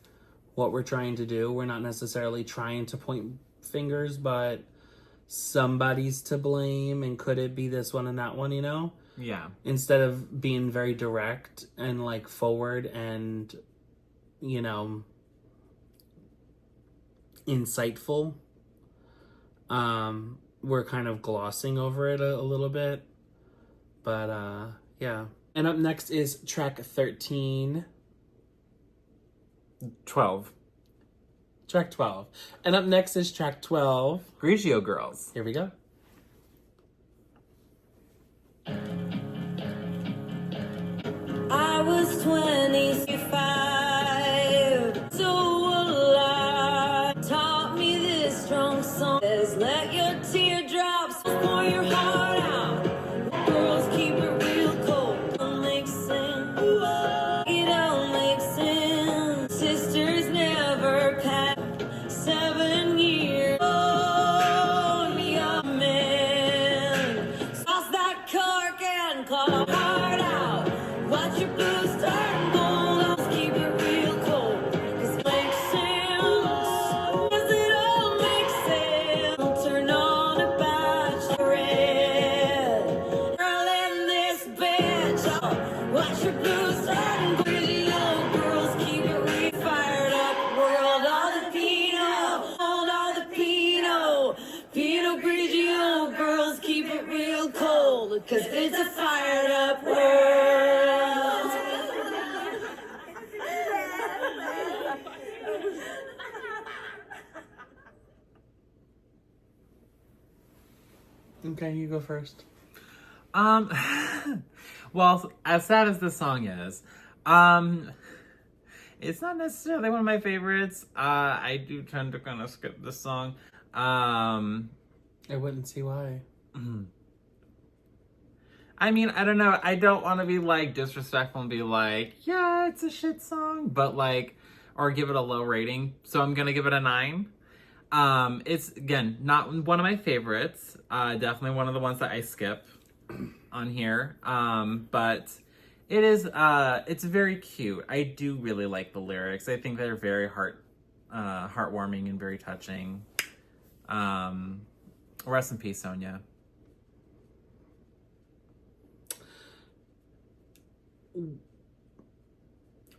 what we're trying to do. We're not necessarily trying to point fingers, but somebody's to blame, and could it be this one and that one, Yeah. Instead of being very direct and like forward and, insightful, we're kind of glossing over it a little bit. But yeah. And up next is track 13. 12. Track 12. And up next is track 12. Grigio Girls. Here we go. I was 25, so alive. Taught me this strong song says, let your teardrops pour your heart out. Girls keep it real cold. Don't make sense. It don't make sense. Sisters never pass 7 years. Oh, young man. Toss that cork and call heart out. Watch your blues turn gold. Let's keep it real cold. 'Cause it makes sense. 'Cause it all makes sense. Turn on a bachelorette. Girl in this bitch. Oh, watch your blues turn gold. Pretty old girls keep it real fired up. World all the Pinot. Hold all the Pinot. Pinot Grigio girls keep Cause it's a fired up world. Okay, you go first. Well, as sad as this song is, it's not necessarily one of my favorites. I do tend to kind of skip this song. I wouldn't see why. I mean, I don't know. I don't want to be like disrespectful and be like, yeah, it's a shit song, but like, or give it a low rating. So I'm gonna give it a 9. It's again not one of my favorites. Definitely one of the ones that I skip on here. But it is. It's very cute. I do really like the lyrics. I think they're very heartwarming and very touching. Rest in peace, Sonia.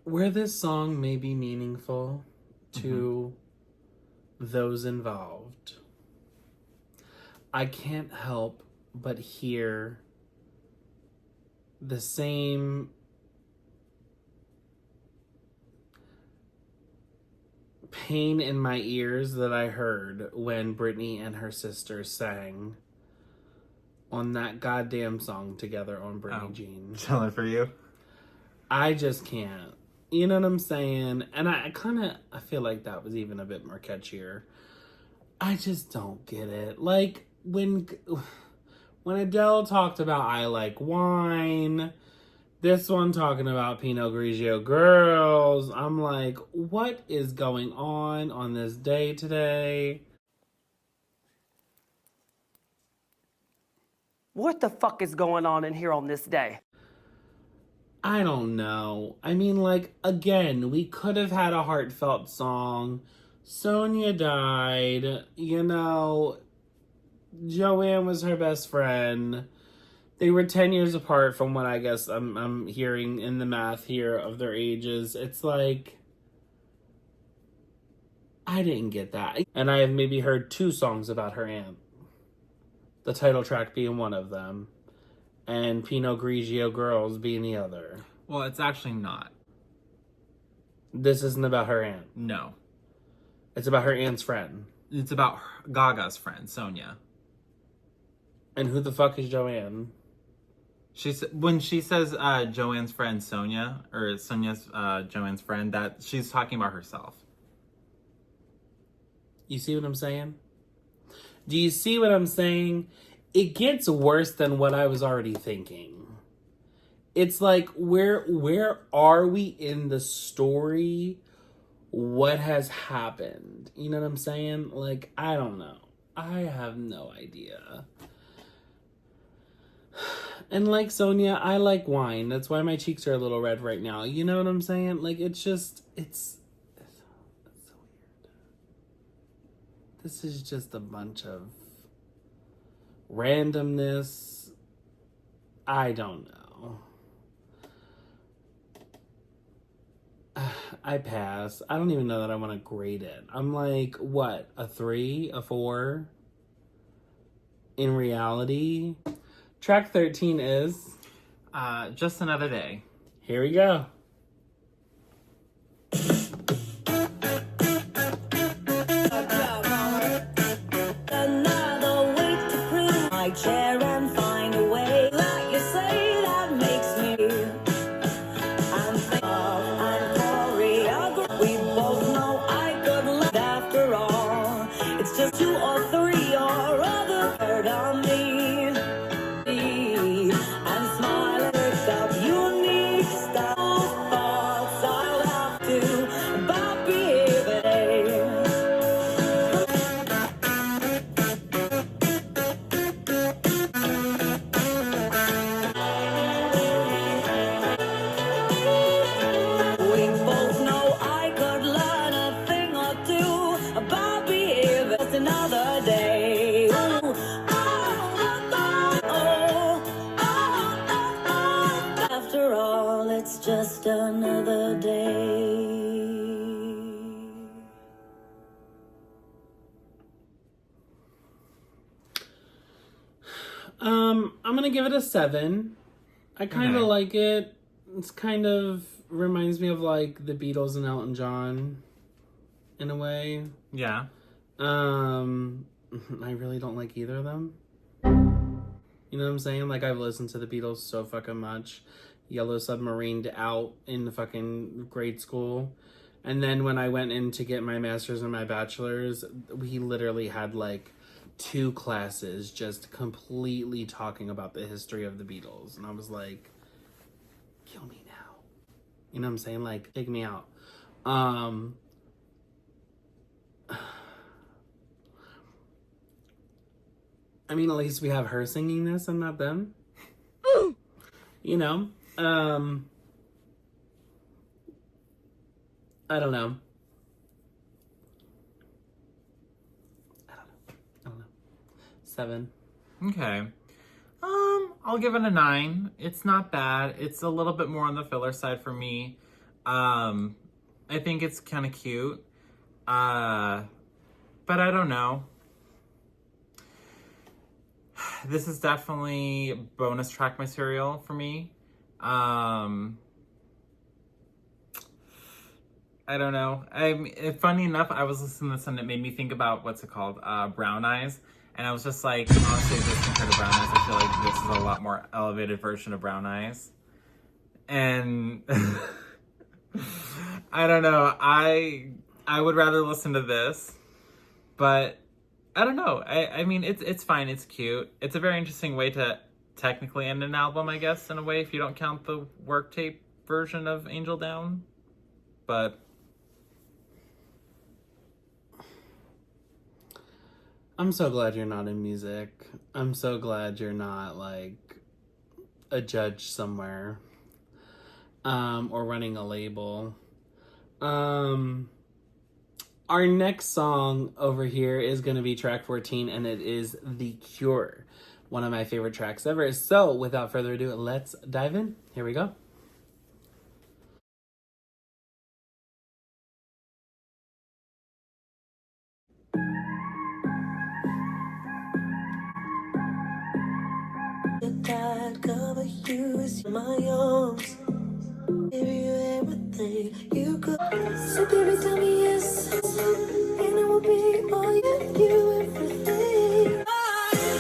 Where this song may be meaningful to those involved, I can't help but hear the same pain in my ears that I heard when Britney and her sister sang on that goddamn song together on Britney Jean. Chilling for you. I just can't. You know what I'm saying? And I feel like that was even a bit more catchier. I just don't get it. Like, when Adele talked about I Like Wine, this one talking about Pinot Grigio Girls, I'm like, what is going on this day today? What the fuck is going on in here on this day? I don't know. I mean, like, again, we could have had a heartfelt song. Sonia died. You know, Joanne was her best friend. They were 10 years apart from what I guess I'm hearing in the math here of their ages. It's like, I didn't get that. And I have maybe heard 2 songs about her aunt. The title track being one of them. And Pinot Grigio Girls being the other. Well, it's actually not. This isn't about her aunt. No. It's about her aunt's friend. It's about Gaga's friend, Sonia. And who the fuck is Joanne? When she says Joanne's friend Sonia, or Sonia's Joanne's friend, that she's talking about herself. You see what I'm saying? Do you see what I'm saying? It gets worse than what I was already thinking. It's like, where are we in the story? What has happened? You know what I'm saying? Like, I don't know. I have no idea. And like Sonia, I like wine. That's why my cheeks are a little red right now. You know what I'm saying? Like, it's so weird. This is just a bunch of randomness. I don't know. I pass. I don't even know that I want to grade it. I'm like, what? A 3? A 4? In reality? Track 13 is? Just Another Day. Here we go. Another way to prove my chair and find a way that you say that makes me. I'm choreographed. We both know I could love after all. It's just 2 or 3 or other third on me. And smile picked up unique style thoughts I'll have to about behaving. We both know I could learn a thing or 2 about behaving. Just another day. After all, it's just another day. I'm gonna give it a 7. I kind of like it. It's kind of reminds me of like the Beatles and Elton John in a way. Yeah. I really don't like either of them. You know what I'm saying? Like, I've listened to the Beatles so fucking much. Yellow Submarined out in the fucking grade school. And then when I went in to get my master's and my bachelor's, we literally had like 2 classes just completely talking about the history of the Beatles. And I was like, kill me now. You know what I'm saying? Like, take me out. I mean, at least we have her singing this and not them. You know? I don't know. 7. Okay. I'll give it a 9. It's not bad. It's a little bit more on the filler side for me. I think it's kind of cute. But I don't know. This is definitely bonus track material for me. I don't know. Funny enough, I was listening to this and it made me think about, what's it called? Brown Eyes. And I was just like, honestly, this compared to Brown Eyes, I feel like this is a lot more elevated version of Brown Eyes. And I don't know. I would rather listen to this, but I don't know. I mean, it's fine. It's cute. It's a very interesting way to technically end an album, I guess, in a way, if you don't count the work tape version of Angel Down. But I'm so glad you're not in music. I'm so glad you're not like a judge somewhere, or running a label. Our next song over here is going to be track 14, and it is The Cure, one of my favorite tracks ever. So, without further ado, let's dive in. Here we go. I'd cover you with my arms. Give you everything you could. So baby, tell me yes, and it will be all you everything.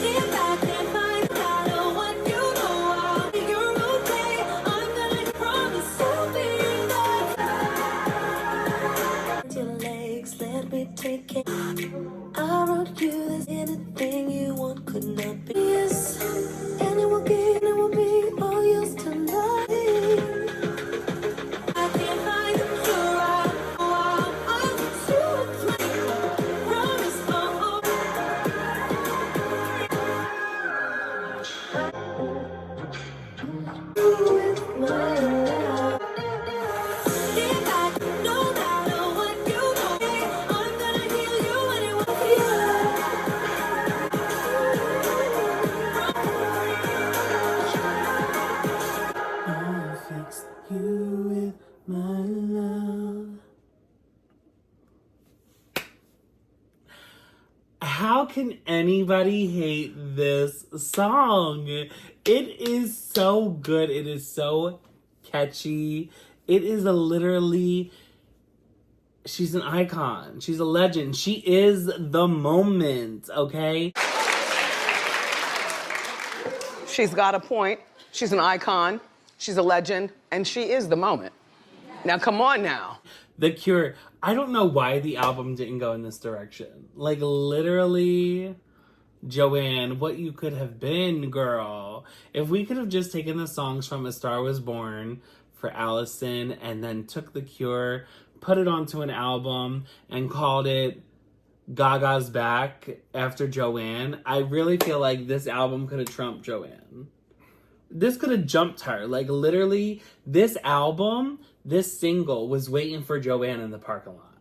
If I can't find out what you know, I'll be your okay. I'm gonna promise I'll be there. Your legs, let me take it. I wrote you this, anything you want could not be. Yes, and it will be all yours tonight. How can anybody hate this song? It is so good. It is so catchy. It is literally, she's an icon. She's a legend. She is the moment, okay? She's got a point. She's an icon. She's a legend. And she is the moment. Now, come on now. The Cure. I don't know why the album didn't go in this direction. Like, literally, Joanne, what you could have been, girl. If we could have just taken the songs from A Star Was Born for Allison and then took The Cure, put it onto an album, and called it Gaga's Back after Joanne, I really feel like this album could have trumped Joanne. This could have jumped her. Like, literally, this album, this single was waiting for Joanne in the parking lot.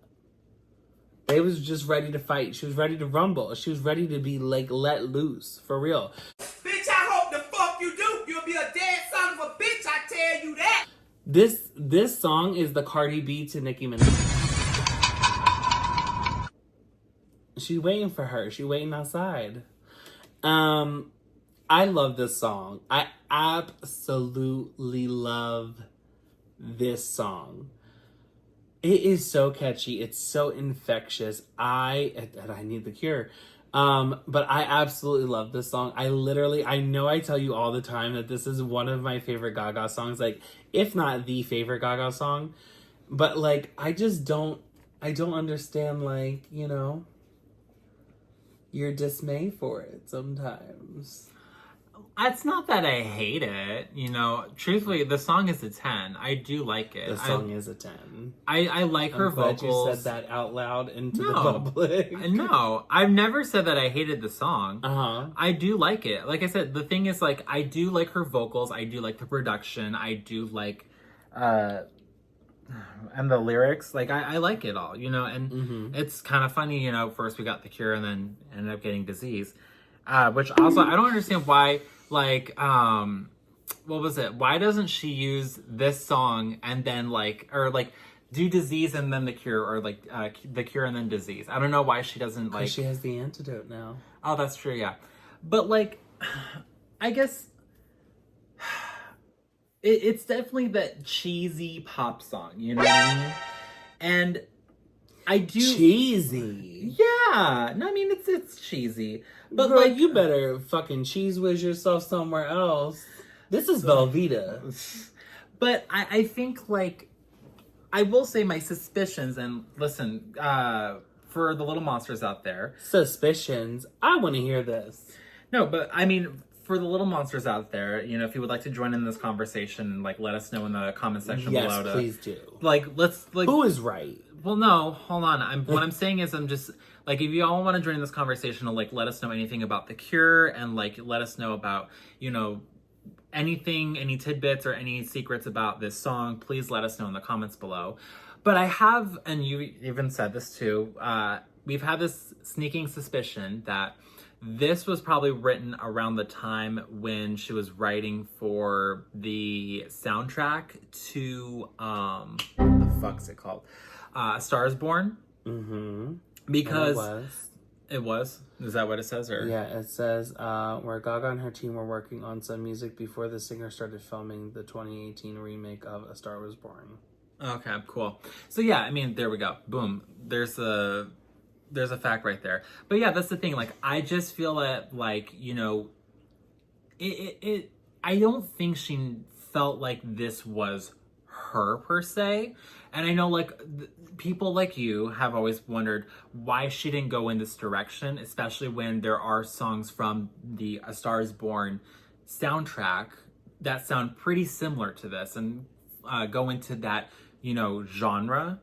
They was just ready to fight. She was ready to rumble. She was ready to be, like, let loose. For real. Bitch, I hope the fuck you do. You'll be a dead son of a bitch, I tell you that. This song is the Cardi B to Nicki Minaj. She's waiting for her. She's waiting outside. I I love this song. I absolutely love this song. It is so catchy. It's so infectious. I need the cure. But I absolutely love this song. I know I tell you all the time that this is one of my favorite Gaga songs, like, if not the favorite Gaga song. But, like, I don't understand, like, you know, your dismay for it sometimes. It's not that I hate it, you know. Truthfully, the song is a 10. I do like it. The song is a 10. I like her vocals. You said that out loud into the public. No, I've never said that I hated the song. Uh-huh. I do like it. Like I said, the thing is, like, I do like her vocals. I do like the production. I do like, and the lyrics. Like, I like it all, you know. And it's kind of funny, you know. First we got The Cure, and then ended up getting Disease. Which also, I don't understand why, like, what was it? Why doesn't she use this song and then, like, or, like, do Disease and then The Cure, or, like, The Cure and then Disease? I don't know why she doesn't, like... She has the antidote now. Oh, that's true, yeah. But, like, I guess... It's definitely that cheesy pop song, you know what I mean? And I do... Cheesy? Yeah! No, I mean, it's cheesy. But, girl, like, you better fucking cheese whiz yourself somewhere else. This is Velveeta. But I think, like, I will say my suspicions, and listen, for the little monsters out there. Suspicions? I want to hear this. No, but, I mean, for the little monsters out there, you know, if you would like to join in this conversation, like, let us know in the comment section below. Yes, please do. Like, let's, like... Who is right? Well, no, hold on. What I'm saying is I'm just... Like, if you all want to join this conversation, like, let us know anything about The Cure, and, like, let us know about, you know, anything, any tidbits or any secrets about this song. Please let us know in the comments below. But I have, and you even said this too, we've had this sneaking suspicion that this was probably written around the time when she was writing for the soundtrack to, what the fuck's it called? A Star is Born. Mm-hmm. Because it was? Is that what it says? Or yeah, it says where Gaga and her team were working on some music before the singer started filming the 2018 remake of A Star Was Born. Okay, cool. So yeah, I mean, there we go. Boom. There's a fact right there. But yeah, that's the thing. Like, I just feel that, like, you know, I don't think she felt like this was her per se. And I know, like, people like you have always wondered why she didn't go in this direction, especially when there are songs from the A Star is Born soundtrack that sound pretty similar to this and go into that, you know, genre.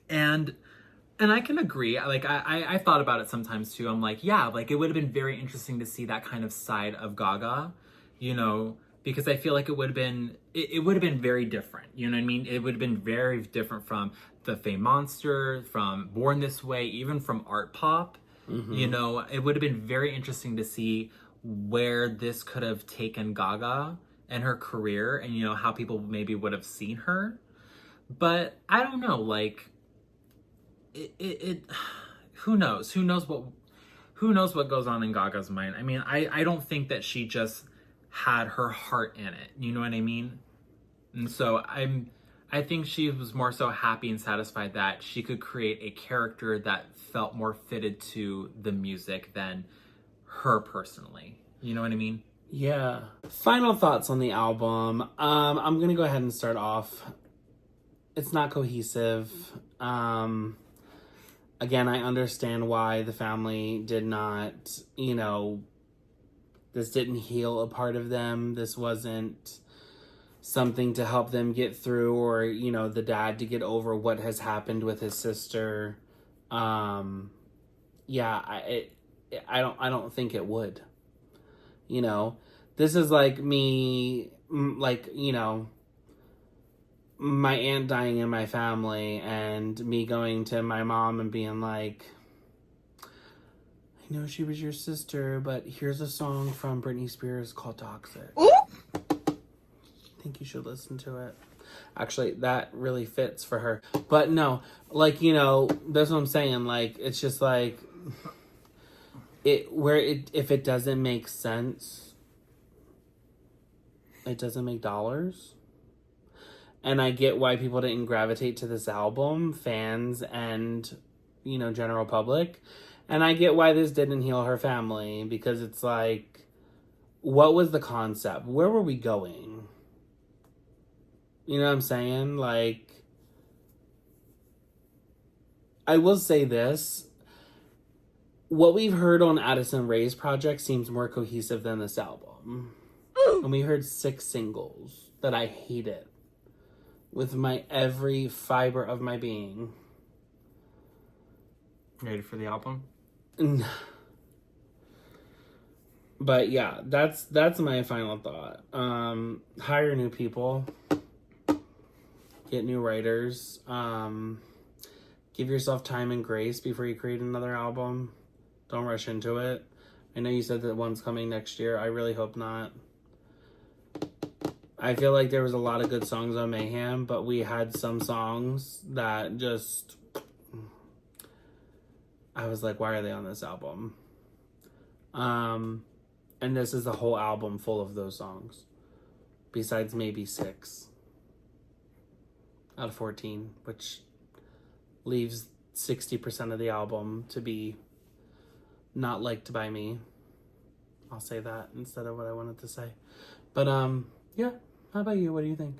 And I can agree. Like, I thought about it sometimes too. I'm like, yeah, like, it would have been very interesting to see that kind of side of Gaga, you know, because I feel like it would have been very different. You know what I mean? It would have been very different from the Fame Monster, from Born This Way, even from Art Pop. Mm-hmm. You know, it would have been very interesting to see where this could have taken Gaga and her career, and, you know, how people maybe would have seen her. But I don't know, like, who knows? Who knows what goes on in Gaga's mind? I mean, I don't think that she just had her heart in it. You know what I mean? And so I think she was more so happy and satisfied that she could create a character that felt more fitted to the music than her personally. You know what I mean? Yeah. Final thoughts on the album. I'm gonna go ahead and start off. It's not cohesive. Again, I understand why the family did not, you know, this didn't heal a part of them. This wasn't something to help them get through, or, you know, the dad to get over what has happened with his sister. Yeah, I don't think it would. You know, this is like me, like, you know, my aunt dying in my family and me going to my mom and being like, I know she was your sister, but here's a song from Britney Spears called Toxic. Ooh! I think you should listen to it. Actually, that really fits for her. But no, like, you know, that's what I'm saying. Like, it's just like, if it doesn't make sense, it doesn't make dollars. And I get why people didn't gravitate to this album, fans and, you know, general public. And I get why this didn't heal her family, because it's like, what was the concept? Where were we going? You know what I'm saying? Like, I will say this. What we've heard on Addison Rae's project seems more cohesive than this album. And we heard 6 singles that I hated with my every fiber of my being. Ready for the album? But yeah, that's my final thought. Hire new people. Get new writers. Give yourself time and grace before you create another album. Don't rush into it. I know you said that one's coming next year. I really hope not. I feel like there was a lot of good songs on Mayhem, but we had some songs that just... I was like, why are they on this album? And this is a whole album full of those songs. Besides maybe 6 out of 14, which leaves 60% of the album to be not liked by me. I'll say that instead of what I wanted to say. But, yeah. How about you? What do you think?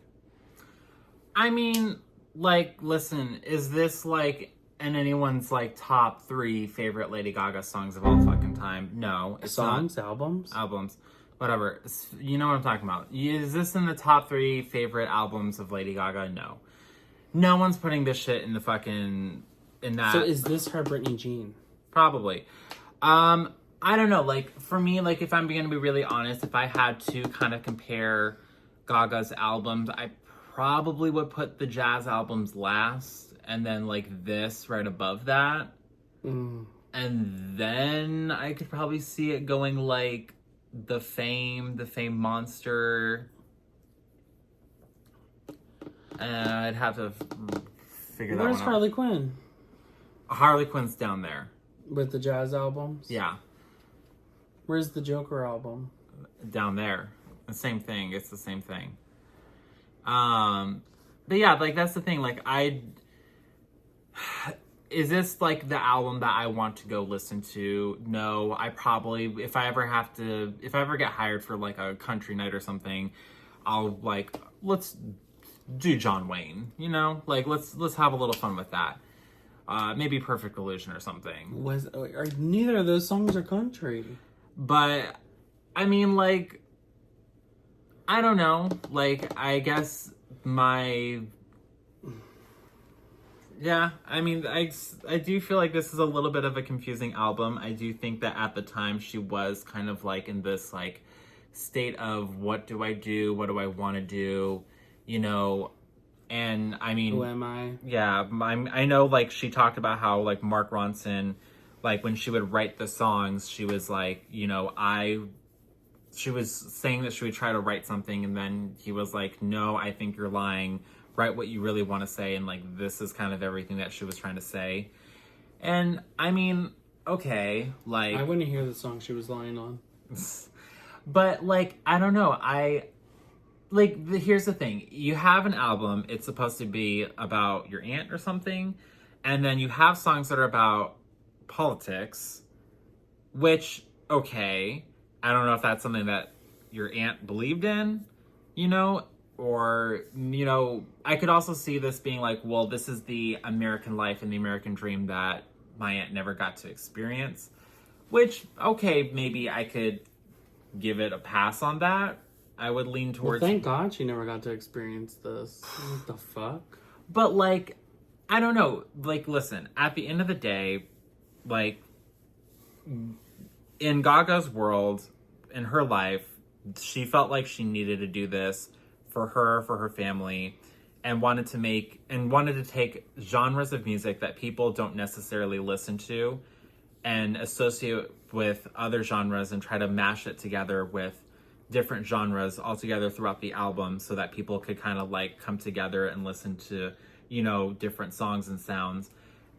I mean, like, listen, is this, like, in anyone's, like, top 3 favorite Lady Gaga songs of all fucking time? No. It's songs? Not. Albums? Albums. Whatever. You know what I'm talking about. Is this in the top 3 favorite albums of Lady Gaga? No. No one's putting this shit in the fucking... in that. So is this her Britney Jean? Probably. I don't know. Like, for me, like, if I'm going to be really honest, if I had to kind of compare Gaga's albums, I probably would put the jazz albums last, and then, like, this right above that. And then I could probably see it going, like, the Fame Monster. And I'd have to figure that one out. Where's Harley Quinn? Harley Quinn's down there. With the jazz albums? Yeah. Where's the Joker album? Down there. The same thing. It's the same thing. But yeah, like, that's the thing. Like, is this, like, the album that I want to go listen to? No, I probably, if I ever get hired for, like, a country night or something, I'll, like, let's do John Wayne, you know? Like, let's have a little fun with that. Maybe Perfect Illusion or something. Neither of those songs are country. But, I mean, like, I don't know. Like, I guess yeah, I mean, I do feel like this is a little bit of a confusing album. I do think that at the time she was kind of, like, in this, like, state of, what do I do? What do I want to do? You know, and I mean... Who am I? Yeah, I know, like, she talked about how, like, Mark Ronson, like, when she would write the songs, she was like, you know, she was saying that she would try to write something, and then he was like, no, I think you're lying. Write what you really want to say, and, like, this is kind of everything that she was trying to say. And, I mean, okay, like... I wouldn't hear the song she was lying on. But, like, I don't know, here's the thing. You have an album, it's supposed to be about your aunt or something, and then you have songs that are about politics, which, okay, I don't know if that's something that your aunt believed in, you know, or, you know, I could also see this being like, well, this is the American life and the American dream that my aunt never got to experience, which, okay, maybe I could give it a pass on that. I would lean towards... Well, thank God she never got to experience this. What the fuck? But, like, I don't know. Like, listen, at the end of the day, like, in Gaga's world, in her life, she felt like she needed to do this for her family, and wanted to take genres of music that people don't necessarily listen to and associate with other genres and try to mash it together with different genres all together throughout the album so that people could kind of, like, come together and listen to, you know, different songs and sounds.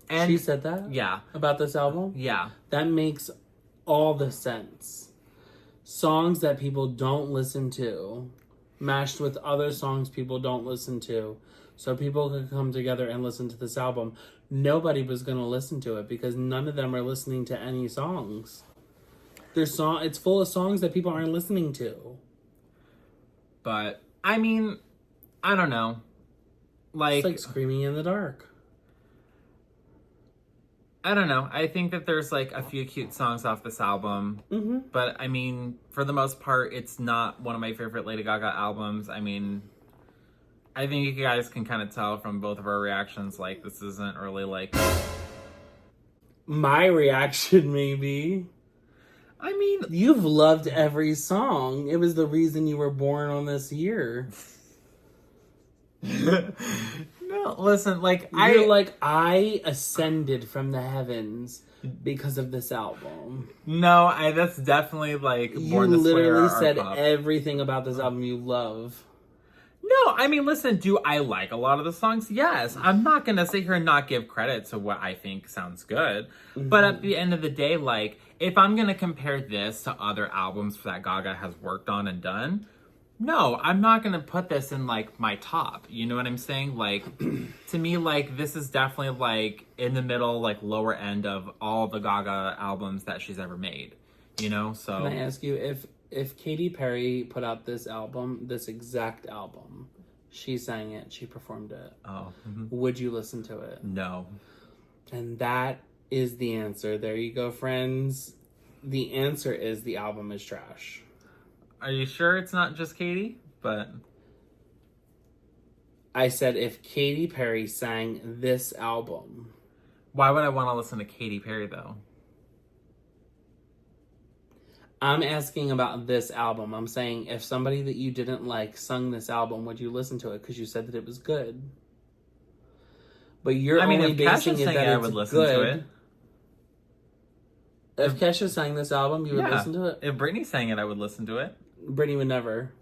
And she said that? Yeah. About this album? Yeah. That makes all the sense. Songs that people don't listen to, mashed with other songs people don't listen to, so people could come together and listen to this album. Nobody was going to listen to it because none of them are listening to any songs. It's full of songs that people aren't listening to. But, I mean, I don't know. It's like Screaming in the Dark. I don't know. I think that there's like a few cute songs off this album. Mm-hmm. But I mean, for the most part, it's not one of my favorite Lady Gaga albums. I mean, I think you guys can kind of tell from both of our reactions, like, this isn't really like... My reaction, maybe. I mean... You've loved every song. It was the reason you were born on this year. No, listen, like, I ascended from the heavens because of this album. No, that's definitely, like, You Born This Way literally or said Pop. everything about this album you love. No, I mean, listen, do I like a lot of the songs? Yes. I'm not going to sit here and not give credit to what I think sounds good. Mm-hmm. But at the end of the day, like, if I'm going to compare this to other albums that Gaga has worked on and done, no, I'm not going to put this in, like, my top. You know what I'm saying? Like, to me, like, this is definitely, like, in the middle, like, lower end of all the Gaga albums that she's ever made. You know? So... Can I ask you, if Katy Perry put out this album, this exact album, she sang it, she performed it, would you listen to it? No. And that is the answer. There you go, friends. The answer is the album is trash. Are you sure it's not just Katy? But I said if Katy Perry sang this album. Why would I want to listen to Katy Perry, though? I'm asking about this album. I'm saying if somebody that you didn't like sung this album, would you listen to it? Because you said that it was good. But you're only basing it that I would listen to it. If Kesha sang this album, you would listen to it? If Britney sang it, I would listen to it. Britney would never.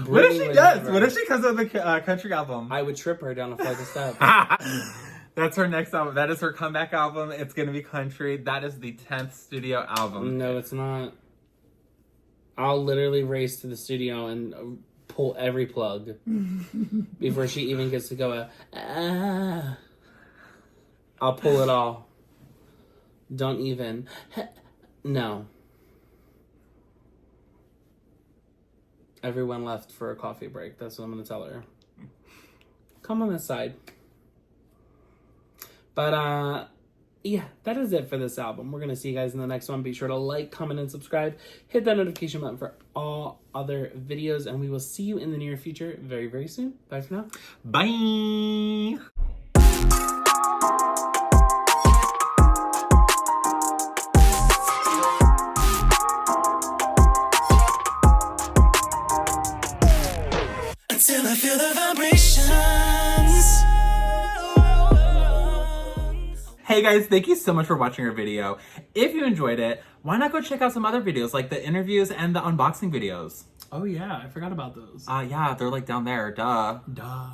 What if she does? Never. What if she comes out with a country album? I would trip her down a flight of steps. That's her next album. That is her comeback album. It's going to be country. That is the 10th studio album. No, it's not. I'll literally race to the studio and pull every plug before she even gets to go. I'll pull it all. Don't even. No. Everyone left for a coffee break. That's what I'm going to tell her. Come on this side. But, yeah, that is it for this album. We're going to see you guys in the next one. Be sure to like, comment, and subscribe. Hit that notification button for all other videos. And we will see you in the near future very, very soon. Bye for now. Bye. Until I feel the vibrations. Hey guys, thank you so much for watching our video. If you enjoyed it, why not go check out some other videos like the interviews and the unboxing videos? Oh yeah, I forgot about those. Yeah, they're like down there, duh. Duh.